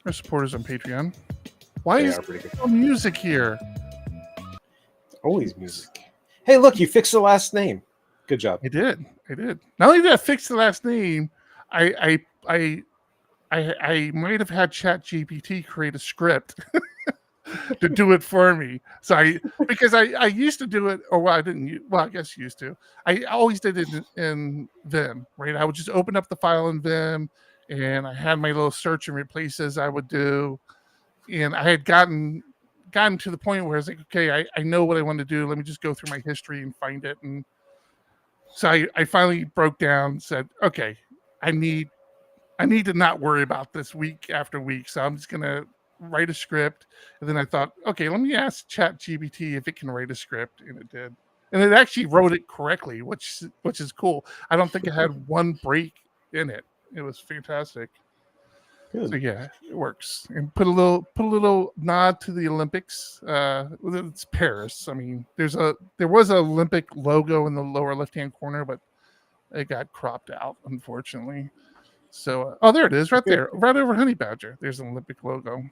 Our supporters on Patreon. Why is there no music here? Always music. Hey, look, you fixed the last name. Good job. I did. Not only did I fix the last name, I might have had ChatGPT create a script to do it for me. So because I used to do it, or well, I didn't. Well, I guess used to. I always did it in Vim, right? I would just open up the file in Vim, and I had my little search and replaces I would do, and I had gotten gotten to the point where it's like, okay, I know what I want to do. Let me just go through my history and find it. And so I finally broke down and said, okay, I need to not worry about this week after week. So I'm just going to write a script. And then I thought, okay, let me ask ChatGPT if it can write a script. And it did. And it actually wrote it correctly, which is cool. I don't think it had one break in it. It was fantastic. Good. So yeah, it works. And put a little nod to the Olympics. It's Paris. I mean, there was an Olympic logo in the lower left-hand corner, but it got cropped out, unfortunately. So there it is, right there, right over Honey Badger. There's an Olympic logo.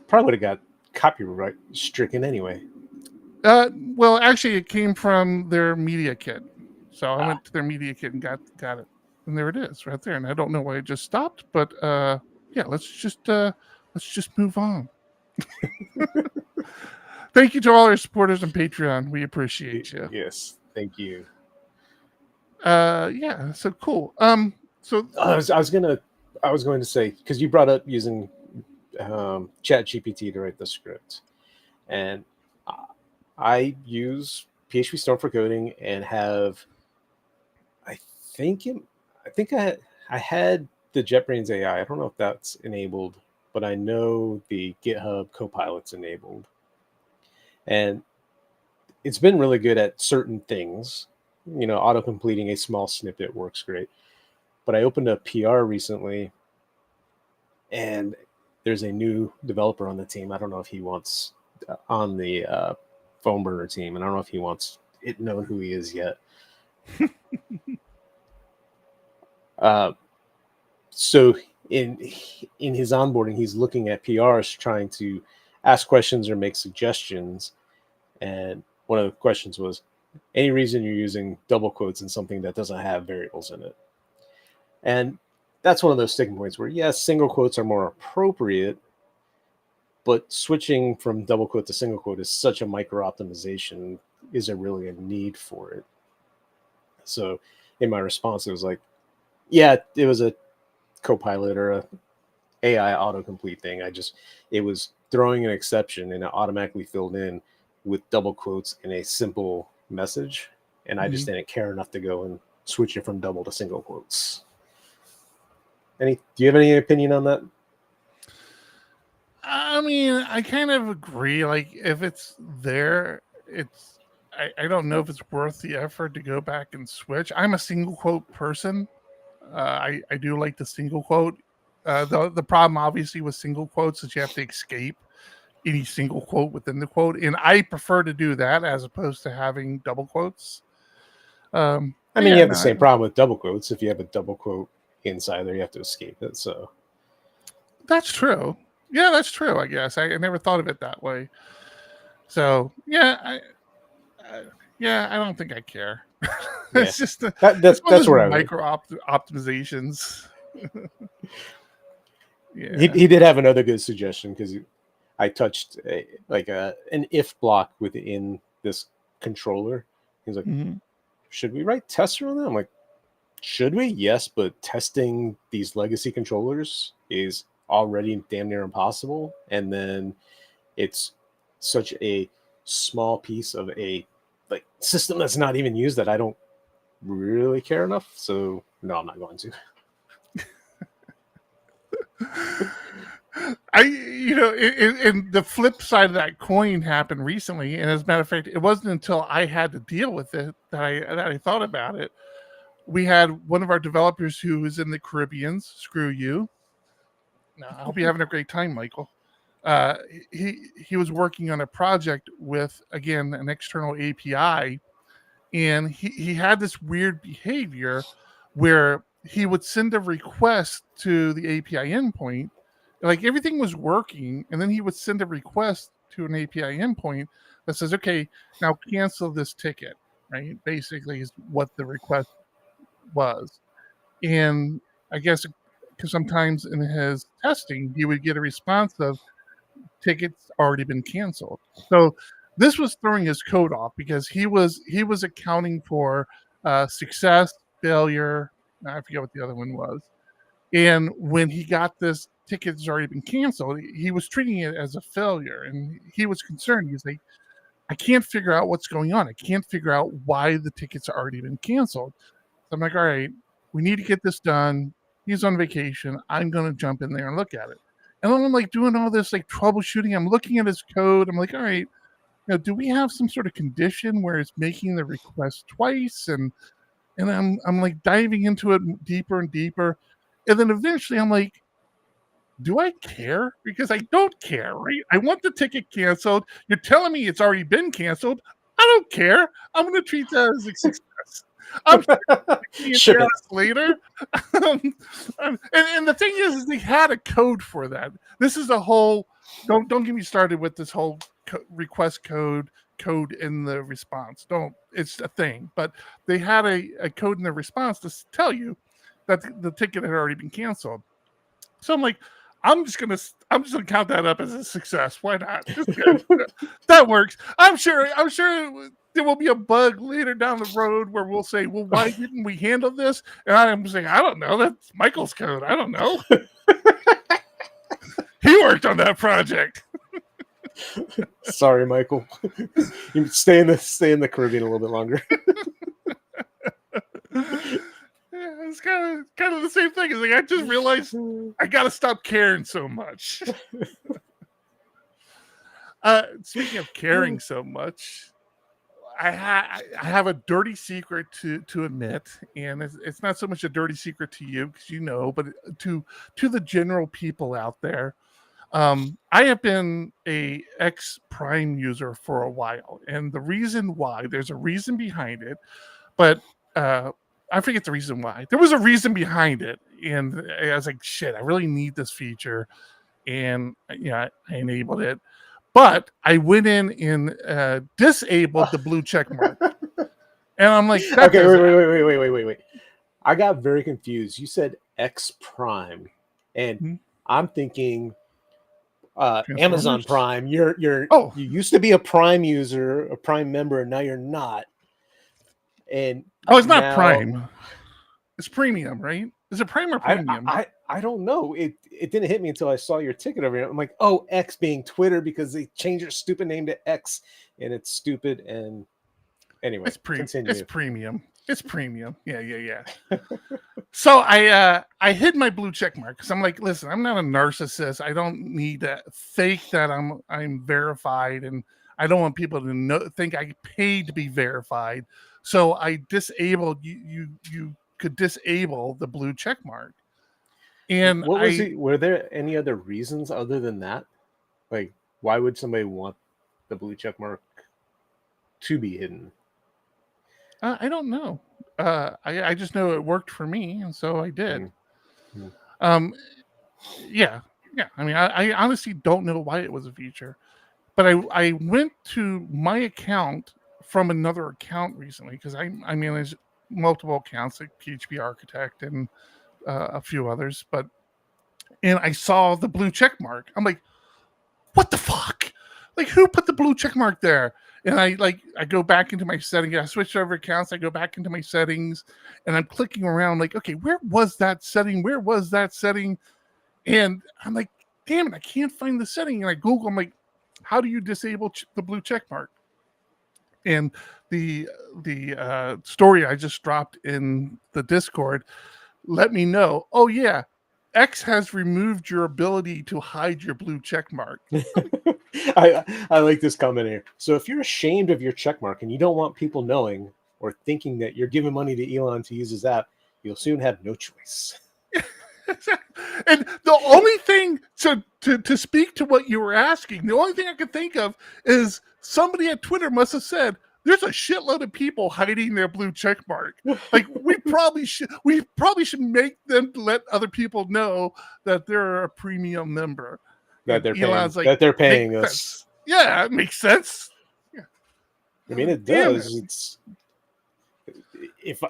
Probably would have got copyright stricken anyway. Well, actually, it came from their media kit. So I went to their media kit and got it. And there it is, right there. And I don't know why it just stopped, but yeah, let's just move on. Thank you to all our supporters on Patreon. We appreciate you. Yes, thank you. Yeah, so cool. So I was going to say, because you brought up using ChatGPT to write the script, and I use PHP Storm for coding and have, I think I had the JetBrains AI. I don't know if that's enabled, but I know the GitHub Copilot's enabled. And it's been really good at certain things. You know, auto-completing a small snippet works great. But I opened a PR recently, and there's a new developer on the team. I don't know if he wants on the phone burner team, and I don't know if he wants it known who he is yet. So in his onboarding, he's looking at PRs, trying to ask questions or make suggestions. And one of the questions was, any reason you're using double quotes in something that doesn't have variables in it? And that's one of those sticking points where, yes, single quotes are more appropriate, but switching from double quote to single quote is such a micro optimization. Is there really a need for it? So in my response, it was like, yeah, it was a Copilot or a AI autocomplete thing. It was throwing an exception and it automatically filled in with double quotes in a simple message. And I just didn't care enough to go and switch it from double to single quotes. Do you have any opinion on that? I mean, I kind of agree. Like, if it's there, I don't know if it's worth the effort to go back and switch. I'm a single quote person. I do like the single quote. The problem, obviously, with single quotes is you have to escape any single quote within the quote, and I prefer to do that as opposed to having double quotes. I mean, you have the same problem with double quotes. If you have a double quote inside there, you have to escape it. So that's true. Yeah, that's true. I guess I never thought of it that way. So yeah, I don't think I care. It's just that's where micro optimizations. Yeah, he did have another good suggestion, because I touched an if block within this controller. He's like, should we write tests around that? I'm like, should we? Yes, but testing these legacy controllers is already damn near impossible. And then it's such a small piece of a system that's not even used that I don't really care enough. So no, I'm not going to. And the flip side of that coin happened recently, and as a matter of fact, it wasn't until I had to deal with it that I thought about it. We had one of our developers who was in the Caribbean. Screw you. No, I hope you're having a great time, Michael. He was working on a project with, again, an external API, and he had this weird behavior where he would send a request to the API endpoint, like everything was working, and then he would send a request to an API endpoint that says, okay, now cancel this ticket, right? Basically is what the request was. And I guess because sometimes in his testing, he would get a response of tickets already been canceled. So this was throwing his code off, because he was accounting for success, failure. I forget what the other one was. And when he got this ticket has already been canceled, he was treating it as a failure, and he was concerned. He's like, I can't figure out what's going on. I can't figure out why the ticket's already been canceled. So I'm like, all right, we need to get this done. He's on vacation. I'm going to jump in there and look at it. And then I'm like doing all this like troubleshooting. I'm looking at his code. I'm like, all right, do we have some sort of condition where it's making the request twice? And I'm like diving into it deeper and deeper. And then eventually I'm like, do I care? Because I don't care, right? I want the ticket canceled. You're telling me it's already been canceled. I don't care. I'm going to treat that as a success. I'm Ship it. later. And the thing is they had a code for that. This is a whole. Don't get me started with this whole request code in the response. It's a thing. But they had a code in the response to tell you that the ticket had already been canceled. So I'm like, I'm just gonna count that up as a success. Why not? That works. I'm sure there will be a bug later down the road where we'll say, well, why didn't we handle this? And I'm saying, I don't know. That's Michael's code. I don't know. He worked on that project. Sorry, Michael. You stay in the Caribbean a little bit longer. Yeah, it's kind of the same thing. It's like I just realized I got to stop caring so much. Speaking of caring so much, I have a dirty secret to admit, and it's not so much a dirty secret to you because you know, but to the general people out there. I have been a X Prime user for a while, and the reason why, there's a reason behind it, but I forget the reason why. There was a reason behind it, and I was like, shit, I really need this feature, and I enabled it. But I went in and disabled the blue check mark. And I'm like, okay, wait. I got very confused. You said X Prime, and I'm thinking Amazon Prime. You used to be a Prime user, a Prime member, and now you're not. And it's not Prime. It's premium, right? Is it Prime or premium? I don't know. It didn't hit me until I saw your ticket over here. I'm like, oh, X being Twitter because they changed their stupid name to X, and it's stupid. And anyway, continue. It's premium. It's premium. Yeah. So I hid my blue check mark because I'm like, listen, I'm not a narcissist. I don't need to fake that I'm verified, and I don't want people to think I paid to be verified. So I disabled you could disable the blue check mark. And what was it? Were there any other reasons other than that? Like, why would somebody want the blue check mark to be hidden? I don't know. I just know it worked for me, and so I did. Yeah. I mean, I honestly don't know why it was a feature, but I went to my account from another account recently because I manage multiple accounts like PHP Architect and a few others, and I saw the blue check mark. I'm like, what the fuck? Like, who put the blue check mark there? And I go back into my settings. I switched over accounts. I go back into my settings, and I'm clicking around like, okay, where was that setting? Where was that setting? And I'm like, damn it, I can't find the setting. And I Google. I'm like, how do you disable the blue check mark? And the story I just dropped in the Discord let me know. Oh yeah, X has removed your ability to hide your blue check mark. I like this comment here. So if you're ashamed of your check mark and you don't want people knowing or thinking that you're giving money to Elon to use his app, you'll soon have no choice. And the only thing to speak to what you were asking, the only thing I could think of is somebody at Twitter must have said, there's a shitload of people hiding their blue check mark. Like, we probably should make them let other people know that they're a premium member. That they're paying us. Sense. Yeah, it makes sense. Yeah. I mean, it does. It's if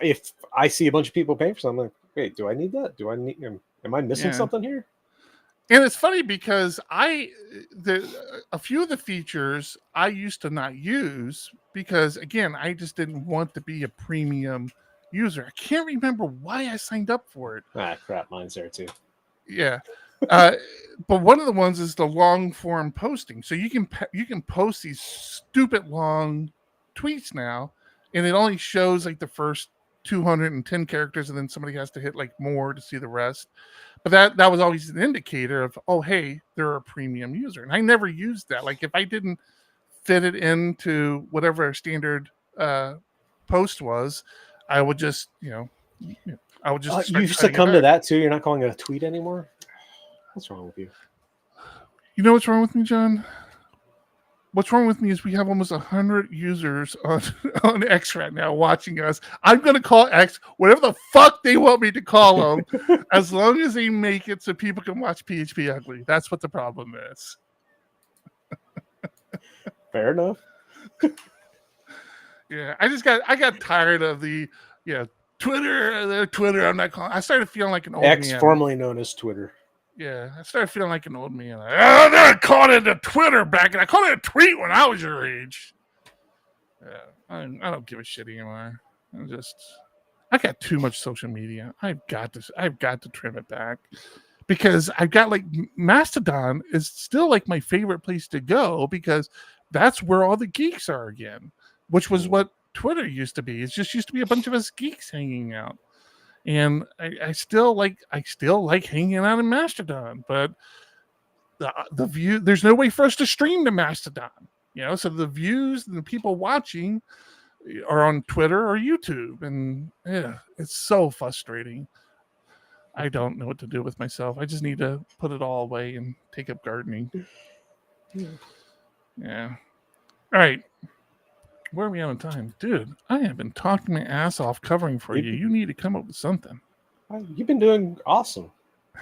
I see a bunch of people paying for something, I'm like, wait, do I need that? Am I missing something here? And it's funny because a few of the features I used to not use because, again, I just didn't want to be a premium user. I can't remember why I signed up for it. Ah, crap, mine's there too. Yeah. But one of the ones is the long form posting. So you can post these stupid long tweets now, and it only shows like the first 210 characters, and then somebody has to hit like more to see the rest. But that was always an indicator of, oh, hey, they're a premium user. And I never used that. Like if I didn't fit it into whatever our standard post was, I would just, I would just. You succumb to that too. You're not calling it a tweet anymore. What's wrong with you? You know what's wrong with me, John? What's wrong with me is we have almost 100 users on X right now watching us. I'm going to call X whatever the fuck they want me to call them, as long as they make it so people can watch PHP Ugly. That's what the problem is. Fair enough. Yeah, I got tired of the Twitter. I'm not calling. I started feeling like an old X, man. formerly known as Twitter. Yeah, I started feeling like an old man. I called it a Twitter back, and I called it a tweet when I was your age. Yeah, I don't give a shit anymore. I got too much social media. I've got to trim it back, because I've got like Mastodon is still like my favorite place to go, because that's where all the geeks are again, which was what Twitter used to be. It just used to be a bunch of us geeks hanging out. And I still like hanging out in Mastodon, but the view, there's no way for us to stream to Mastodon, so the views and the people watching are on Twitter or YouTube, and yeah, it's so frustrating. I don't know what to do with myself. I just need to put it all away and take up gardening. Yeah. All right. Where are we on time? Dude, I have been talking my ass off covering for you. You need to come up with something. You've been doing awesome.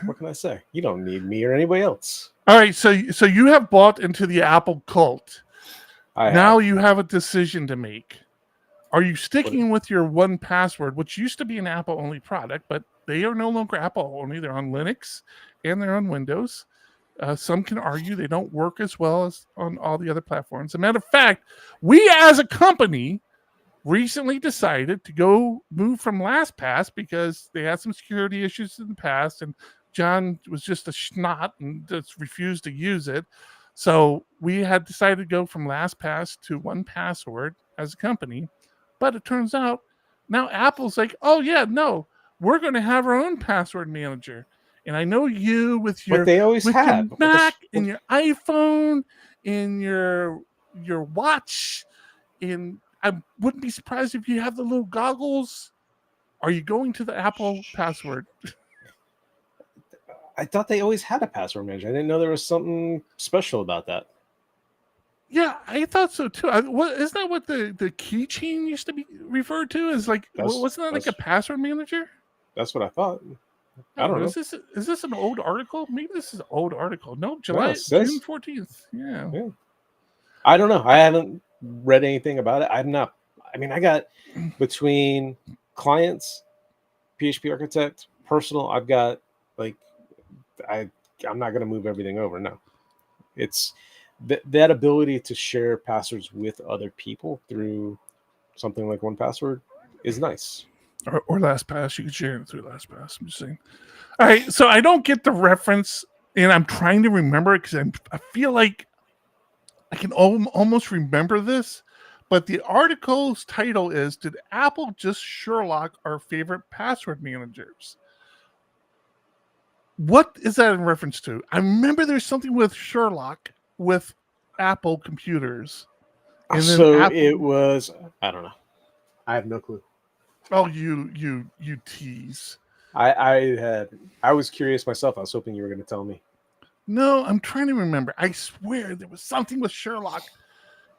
What can I say? You don't need me or anybody else. All right, so you have bought into the Apple cult. Now you have a decision to make. Are you sticking with your 1Password, which used to be an Apple-only product, but they are no longer Apple-only. They're on Linux and they're on Windows. Some can argue they don't work as well as on all the other platforms. As a matter of fact, we as a company recently decided to go move from LastPass because they had some security issues in the past, and John was just a schnot and just refused to use it. So we had decided to go from LastPass to 1Password as a company. But it turns out now Apple's like, oh yeah, no, we're going to have our own password manager. And I know you with your, but they always have your Mac and your iPhone and your watch, and I wouldn't be surprised if you have the little goggles. Are you going to the Apple password? I thought they always had a password manager. I didn't know there was something special about that. Yeah, I thought so too. Isn't that what the keychain used to be referred to as? Like, wasn't that like a password manager? That's what I thought. I don't know. Is this an old article? Maybe this is an old article. No, June 14th. Yeah. I don't know. I haven't read anything about it. I got between clients, PHP Architect, personal, I've got I'm not going to move everything over. No. It's that ability to share passwords with other people through something like 1Password is nice. Or LastPass. You can share it through LastPass. I'm just saying. All right, so I don't get the reference, and I'm trying to remember it because I feel like I can almost remember this, but the article's title is, "Did Apple just Sherlock our favorite password managers?" What is that in reference to? I remember there's something with Sherlock with Apple computers. And so it was, I don't know. I have no clue. Oh, you tease. I was curious myself. I was hoping you were going to tell me. No, I'm trying to remember. I swear there was something with Sherlock,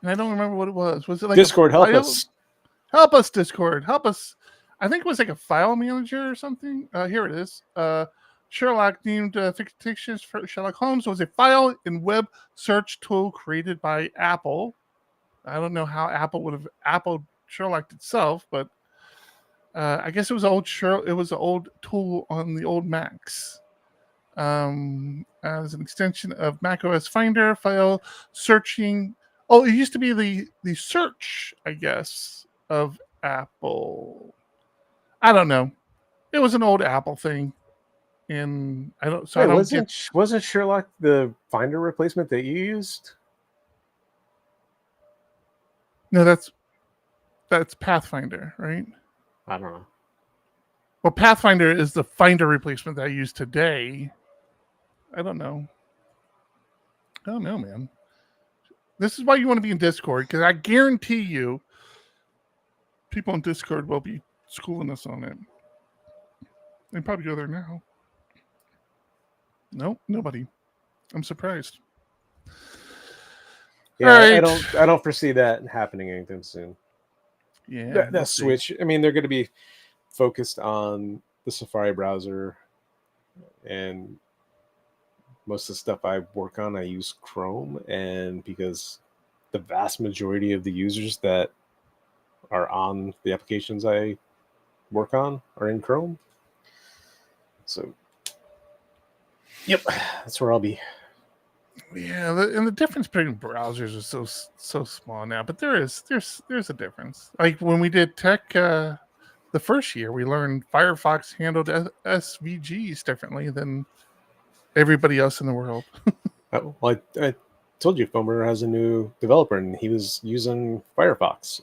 and I don't remember what it was. Was it like Discord? Help us! Help us, Discord! Help us! I think it was like a file manager or something. Here it is. Sherlock, named fictitious for Sherlock Holmes, was a file and web search tool created by Apple. I don't know how Apple would have Sherlocked itself, but I guess it was an old tool on the old Macs. As an extension of macOS Finder, file searching. Oh, it used to be the search, I guess, of Apple. I don't know. It was an old Apple thing. and I don't. So Wait, I don't get. wasn't Sherlock the Finder replacement that you used? No, that's Pathfinder, right? I don't know. Well, Pathfinder is the Finder replacement that I use today. I don't know. I don't know, man. This is why you want to be in Discord, because I guarantee you people in Discord will be schooling us on it. They probably go there now. Nope, nobody. I'm surprised. Yeah, Right. I don't foresee that happening anytime soon. Yeah, That switch. I mean, they're going to be focused on the Safari browser, and most of the stuff I work on, I use Chrome, and because the vast majority of the users that are on the applications I work on are in Chrome. So, yep, that's where I'll be. Yeah, and the difference between browsers is so small now, but there's a difference. Like when we did tech the first year, we learned Firefox handled SVGs differently than everybody else in the world. Well, I told you, Fomer has a new developer, and he was using Firefox,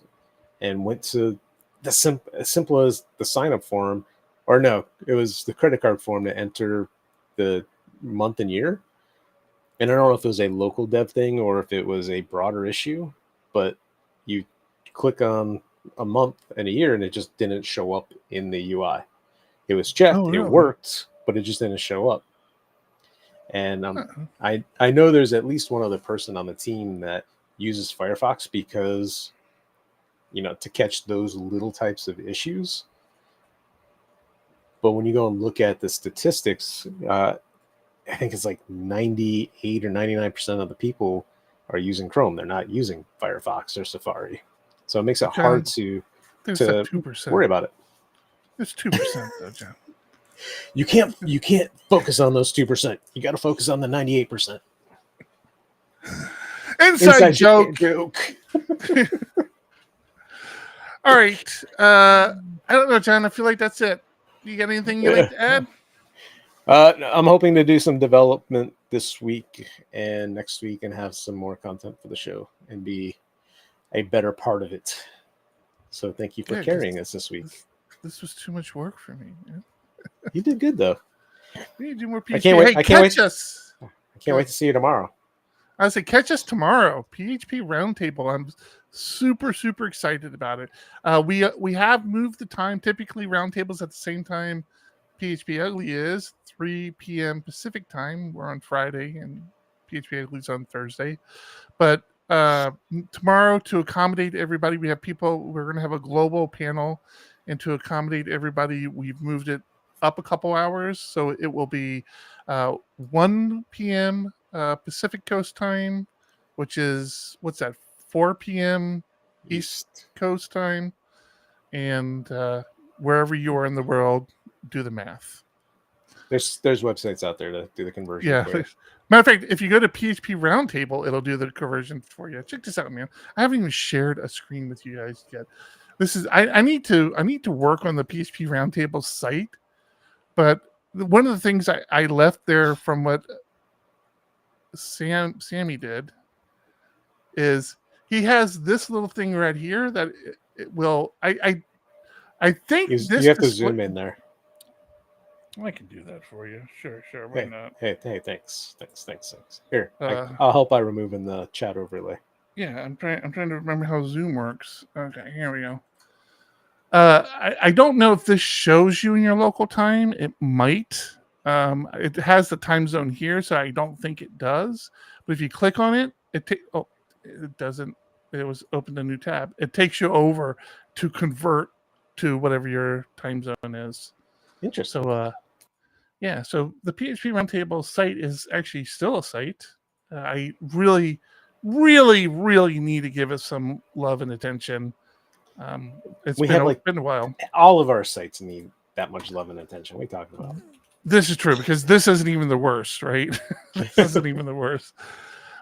and went to as simple as the sign up form, or no, it was the credit card form to enter the month and year. And I don't know if it was a local dev thing or if it was a broader issue, but you click on a month and a year and it just didn't show up in the UI. It was checked, Oh, really? It worked, but it just didn't show up. And I know there's at least one other person on the team that uses Firefox because, to catch those little types of issues. But when you go and look at the statistics, I think it's like 98 or 99% of the people are using Chrome. They're not using Firefox or Safari. So it makes it hard to 2%. worry about it. It's 2% though, John. You can't focus on those 2%. You got to focus on the 98%. Inside joke. All right. I don't know, John. I feel like that's it. You got anything you'd like to add? I'm hoping to do some development this week and next week and have some more content for the show and be a better part of it. So thank you for carrying us this week. This was too much work for me. Man. You did good, though. We need to do more PHP. I can't wait. Hey, catch us. I can't wait to see you tomorrow. I say catch us tomorrow. PHP Roundtable. I'm super excited about it. We have moved the time. Typically, roundtables at the same time PHP Ugly is 3 p.m. Pacific time. We're on Friday, and PHP Ugly is on Thursday. But tomorrow, to accommodate everybody, we have people. We're going to have a global panel, and to accommodate everybody, we've moved it up a couple hours, so it will be 1 p.m. Pacific Coast time, which is 4 p.m. East Coast time, and wherever you are in the world, do the math. There's websites out there to do the conversion. Yeah. Matter of fact, if you go to PHP Roundtable, it'll do the conversion for you. Check this out, man. I haven't even shared a screen with you guys yet. This is I need to work on the PHP Roundtable site, but one of the things I left there from what Sammy did is he has this little thing right here that it will. I think you have to zoom in there. I can do that for you. Sure. Why not? Hey, thanks. Here, I'll help by removing the chat overlay. Yeah, I'm trying to remember how Zoom works. Okay, here we go. I don't know if this shows you in your local time. It might. It has the time zone here, so I don't think it does. But if you click on it, it doesn't. It was opened a new tab. It takes you over to convert to whatever your time zone is. Interesting. So, so the PHP Roundtable site is actually still a site. I really need to give it some love and attention. It's been a while. All of our sites need that much love and attention. What are you talking about? This is true because this isn't even the worst, right? This isn't even the worst.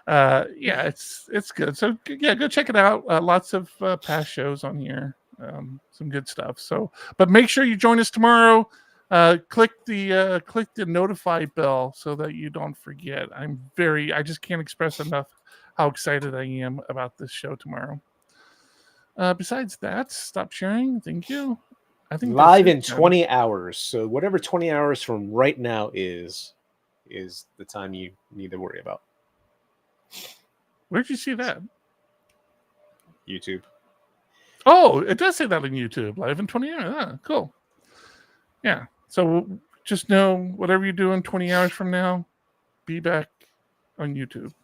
It's good. So go check it out. Lots of past shows on here. Some good stuff. So, but make sure you join us tomorrow. Click the notify bell so that you don't forget. I just can't express enough how excited I am about this show tomorrow. Besides that, stop sharing. Thank you. I think live in 20 hours. So whatever 20 hours from right now is the time you need to worry about. Where'd you see that? YouTube. Oh, it does say that on YouTube. Live in 20 hours. Ah, cool. Yeah. So just know whatever you're doing 20 hours from now, be back on YouTube.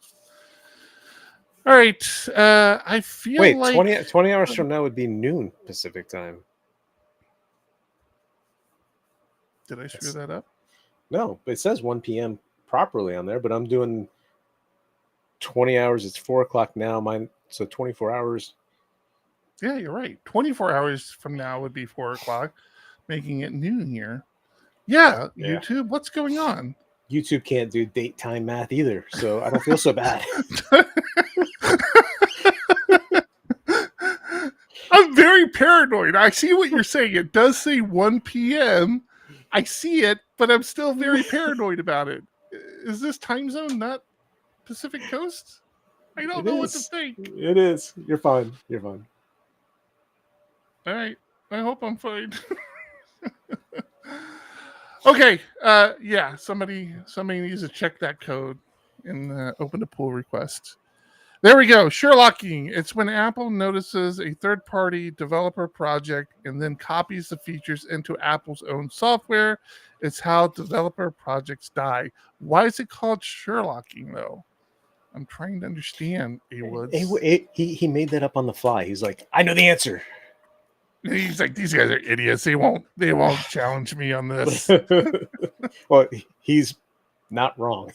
All right. I feel like 20 hours from now would be noon Pacific time. Did I screw that up? No, it says 1 p.m. properly on there, but I'm doing 20 hours. It's 4 o'clock now. So 24 hours. Yeah, you're right. 24 hours from now would be 4 o'clock, making it noon here. Yeah, YouTube, what's going on? YouTube can't do date time math either, so I don't feel so bad. I'm very paranoid. I see what you're saying. It does say 1 p.m. I see it, but I'm still very paranoid about it. Is this time zone not Pacific Coast? I don't know what to think. It is. You're fine. You're fine. All right. I hope I'm fine. Okay. Yeah. Somebody needs to check that code and open a pull request. There we go. Sherlocking. It's when Apple notices a third-party developer project and then copies the features into Apple's own software. It's how developer projects die. Why is it called Sherlocking, though? I'm trying to understand, A-Woods. He made that up on the fly. He's like, I know the answer. He's like, these guys are idiots. They won't challenge me on this. Well, he's not wrong.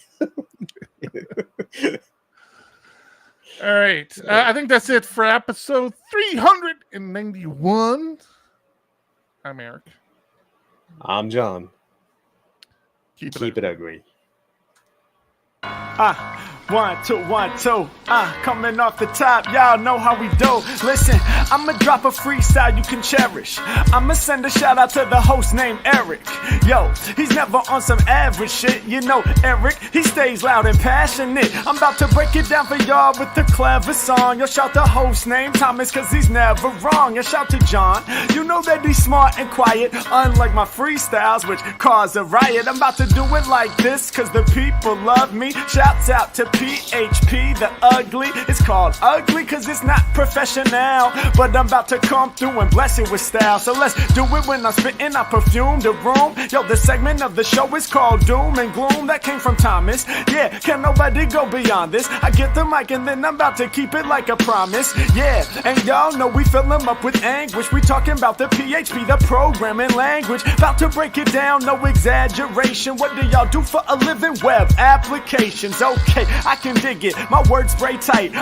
All right. I think that's it for episode 391. I'm Eric. I'm John. Keep it ugly. 1, 2, 1, 2. Coming off the top, y'all know how we do. Listen, I'ma drop a freestyle you can cherish. I'ma send a shout out to the host named Eric. Yo, he's never on some average shit. You know Eric, he stays loud and passionate. I'm about to break it down for y'all with the clever song. Yo, shout the host named Thomas, cause he's never wrong. Yo, shout to John, you know that he's smart and quiet, unlike my freestyles, which cause a riot. I'm about to do it like this, cause the people love me. Shouts out to PHP, the ugly. It's called ugly cause it's not professional, but I'm about to come through and bless it with style. So let's do it when I'm spitting, I perfume the room. Yo, the segment of the show is called Doom and Gloom. That came from Thomas. Yeah, can nobody go beyond this? I get the mic and then I'm about to keep it like a promise. Yeah, and y'all know we fill them up with anguish. We talking about the PHP, the programming language. About to break it down, no exaggeration. What do y'all do for a living? Web applications. Okay, I can dig it. My words spray tight.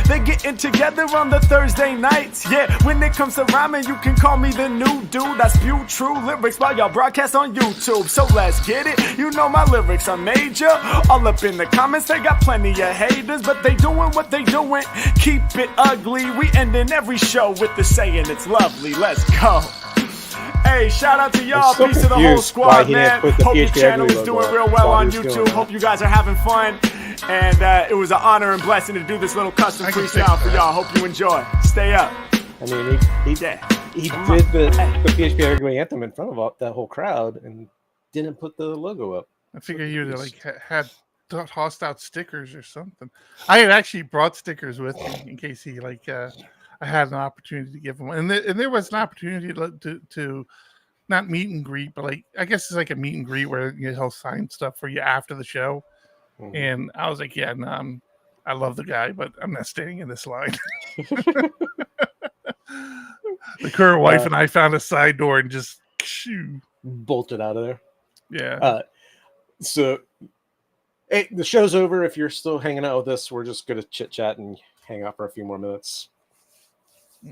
They getting together on the Thursday nights. Yeah, when it comes to rhyming, you can call me the new dude. I spew true lyrics while y'all broadcast on YouTube. So let's get it. You know my lyrics are major. All up in the comments, they got plenty of haters, but they doing what they doing. Keep it ugly. We ending every show with the saying it's lovely. Let's go. Hey, shout out to y'all. So peace to the whole squad, man. Hope your PHP channel is logo doing up. real well on Thought it was YouTube. going Hope you guys are having fun. And it was an honor and blessing to do this little custom freestyle for y'all. Hope you enjoy. Stay up. I mean, he did the PHP Evergreen anthem in front of that whole crowd and didn't put the logo up. I figured you would like had tossed out stickers or something. I had actually brought stickers with me in case he I had an opportunity to give him one. And there was an opportunity to not meet and greet, but I guess it's like a meet and greet where he'll sign stuff for you after the show. Mm-hmm. And I was like, yeah, no, I love the guy, but I'm not staying in this line. The current wife and I found a side door and just bolted out of there. Yeah. So hey, the show's over. If you're still hanging out with us, we're just going to chit chat and hang out for a few more minutes.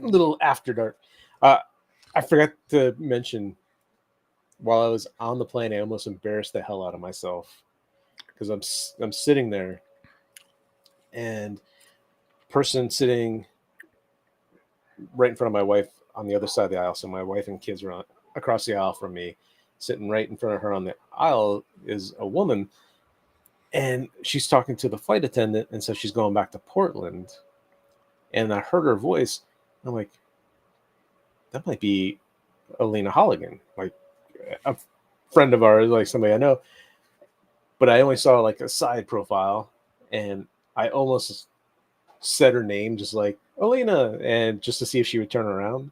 A little after dark. I forgot to mention while I was on the plane, I almost embarrassed the hell out of myself because I'm sitting there and person sitting right in front of my wife on the other side of the aisle. So my wife and kids are across the aisle from me. sitting right in front of her on the aisle is a woman, and she's talking to the flight attendant, and so she's going back to Portland. And I heard her voice. I'm like, that might be Alina Holligan, like a friend of ours, like somebody I know. But I only saw like a side profile, and I almost said her name, just like Alina, and just to see if she would turn around.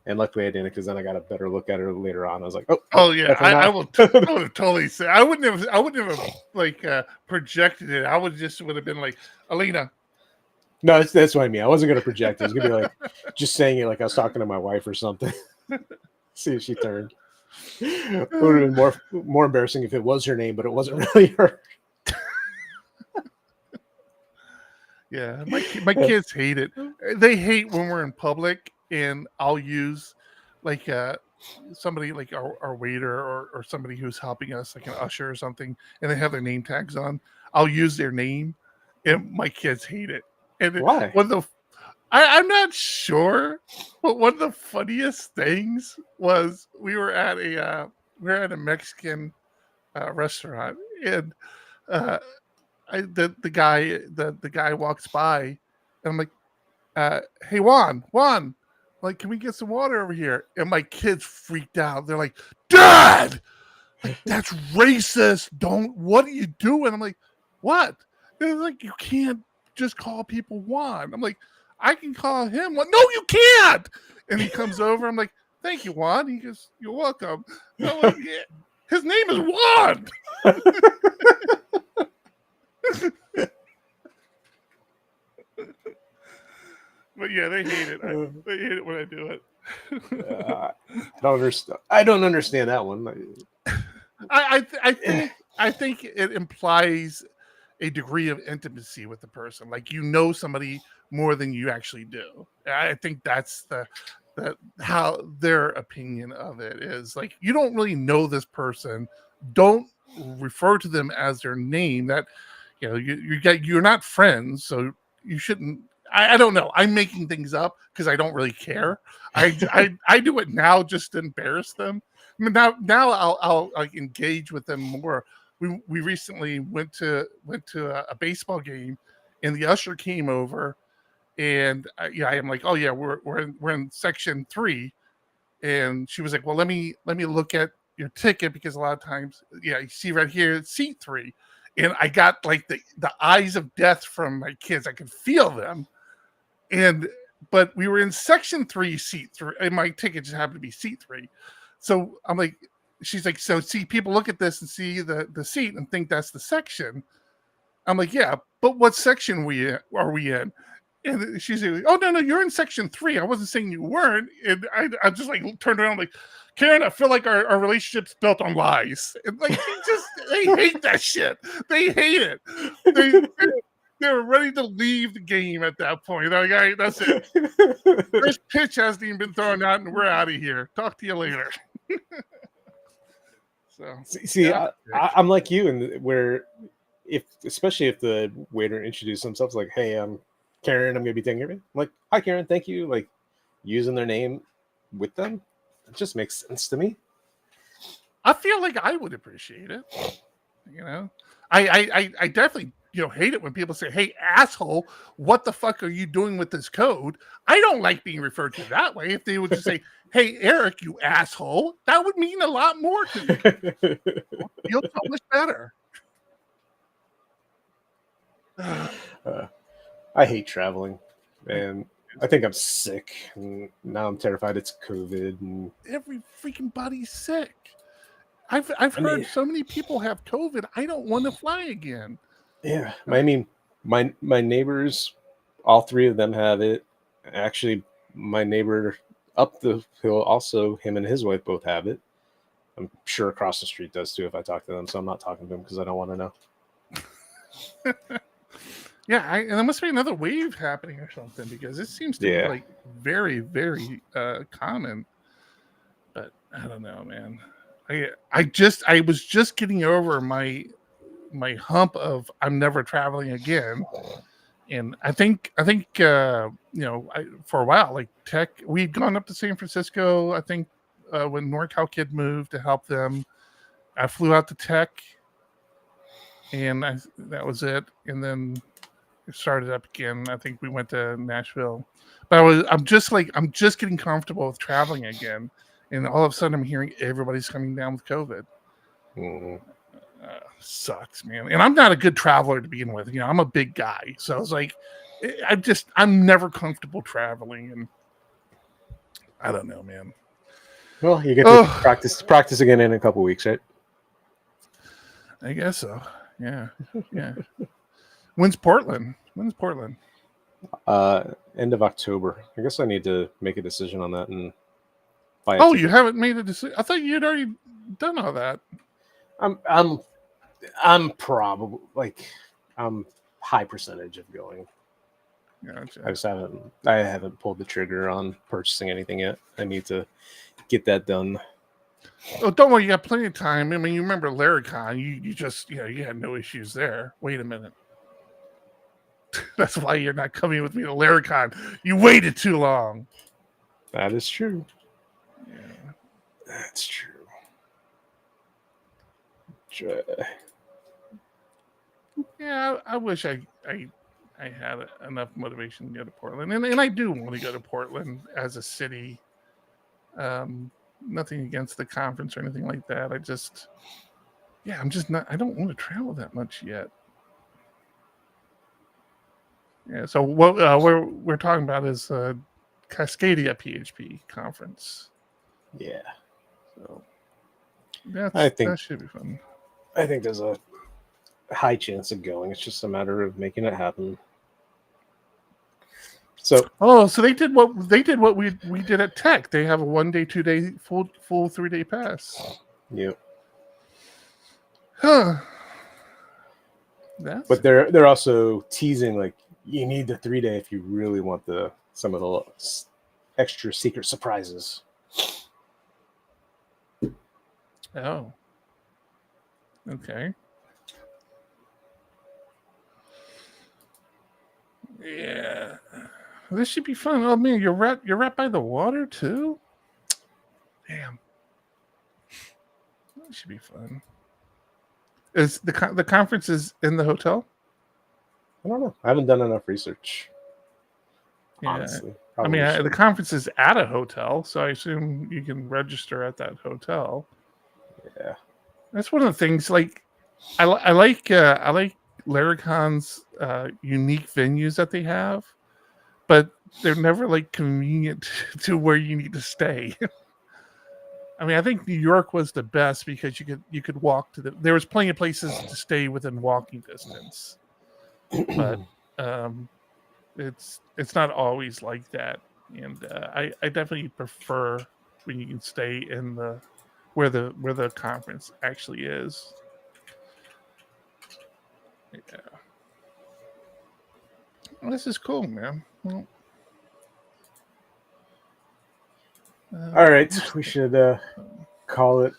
And luckily I didn't, because then I got a better look at her later on. I was like, oh yeah, I will totally say I wouldn't have like projected it. I would have been like, Alina. No, that's what I mean. I wasn't going to project it. I was going to be like, just saying it like I was talking to my wife or something. See if she turned. It would have been more embarrassing if it was her name, but it wasn't really her. Yeah, my kids hate it. They hate when we're in public and I'll use like somebody like our waiter or somebody who's helping us, like an usher or something, and they have their name tags on. I'll use their name, and my kids hate it. And why? I'm not sure, but one of the funniest things was we were at a Mexican restaurant, and the guy walks by, and I'm like, hey Juan, like, can we get some water over here? And my kids freaked out. They're like, Dad, like, that's racist. What are you doing? I'm like, what? They're like, you can't just call people Juan. I'm like, I can call him Juan. No, you can't. And he comes over. I'm like, thank you, Juan. He goes, you're welcome. I'm like, yeah, his name is Juan. But yeah, they hate it. They hate it when I do it. I don't understand that one. I think it implies a degree of intimacy with the person, like you know somebody more than you actually do. I think that's how their opinion of it is. Like, you don't really know this person. Don't refer to them as their name. That, you know, you're not friends, so you shouldn't. I don't know. I'm making things up because I don't really care. I do it now just to embarrass them. I mean, now I'll like engage with them more. We recently went to a baseball game, and the usher came over, and I'm like, oh yeah, we're in section 3, and she was like, well, let me look at your ticket, because a lot of times, you see right here, it's seat 3, and I got like the eyes of death from my kids. I could feel them. But we were in section 3, seat 3, and my ticket just happened to be seat 3. So I'm like, she's like, so see, people look at this and see the seat and think that's the section. I'm like, yeah, but what section are we in? And she's like, oh no, you're in section 3. I wasn't saying you weren't. And I just like turned around like, Karen, I feel like our relationship's built on lies. And like, they hate that shit. They hate it. They were ready to leave the game at that point. They're like, all right, that's it. First pitch hasn't even been thrown out, and we're out of here. Talk to you later. So, see, yeah. I'm like you, and where especially if the waiter introduced themselves, like, hey, I'm Karen, I'm going to be taking care of you. I'm like, hi, Karen, thank you. Like, using their name with them, it just makes sense to me. I feel like I would appreciate it. You know, I definitely, hate it when people say, hey, asshole, what the fuck are you doing with this code? I don't like being referred to that way. If they would just say, hey, Eric, you asshole, that would mean a lot more to me. Feel so much better. I hate traveling, and I think I'm sick, and now I'm terrified it's COVID. And every freaking body's sick. I've heard so many people have COVID. I don't want to fly again. Yeah, I mean, my neighbors, all 3 of them have it. Actually, my neighbor up the hill, also, him and his wife both have it. I'm sure across the street does too if I talk to them. So I'm not talking to them because I don't want to know. Yeah, and there must be another wave happening or something, because it seems to be like very, very common. But I don't know, man. I was just getting over my hump of I'm never traveling again, and I think for a while, like tech, we'd gone up to San Francisco, I think when NorCal Kid moved to help them. I flew out to Tech, and that was it. And then it started up again. I think we went to Nashville, but I'm just getting comfortable with traveling again. And all of a sudden, I'm hearing everybody's coming down with COVID. Sucks, man. And I'm not a good traveler to begin with. I'm a big guy, so I was like, I'm never comfortable traveling, and I don't know, man. Well, you get to practice again in a couple weeks, right? I guess so. Yeah. When's Portland? End of October. I guess I need to make a decision on that and buy it. Oh, you haven't made a decision? I thought you'd already done all that. I'm probably I'm high percentage of going. Gotcha. I haven't pulled the trigger on purchasing anything yet. I need to get that done. Oh, don't worry, you got plenty of time. I mean, you remember Laracon? You just you had no issues there. Wait a minute. That's why you're not coming with me to Laracon. You waited too long. That is true. Yeah, that's true. Yeah, I wish I had enough motivation to go to Portland, and I do want to go to Portland as a city. Nothing against the conference or anything like that. I'm just not. I don't want to travel that much yet. Yeah. So what we're talking about is Cascadia PHP conference. Yeah. So that should be fun. I think there's a high chance of going. It's just a matter of making it happen. So they did what we did at Tech. They have a 1 day, 2 day, full 3 day pass. Yep. Huh. But they're also teasing like you need the 3 day if you really want some of the extra secret surprises. Oh. Okay. Yeah. This should be fun. Oh man, you're right by the water too? Damn. That should be fun. Is the conference is in the hotel? I don't know. I haven't done enough research. Yeah. Honestly. I mean, the conference is at a hotel, so I assume you can register at that hotel. Yeah. That's one of the things. Like, I like Laracon's unique venues that they have, but they're never like convenient to where you need to stay. I mean, I think New York was the best because you could walk to there was plenty of places to stay within walking distance, but it's not always like that. And I definitely prefer when you can stay in where the conference actually is. Yeah. Well, this is cool, man. Well, all right, we should call it.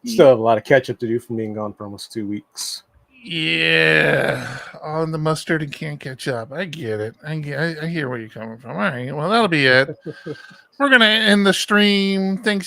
Still have a lot of catch up to do from being gone for almost 2 weeks. Yeah, on the mustard and can't catch up. I get it. I hear where you're coming from. All right, well that'll be it. We're gonna end the stream. Thanks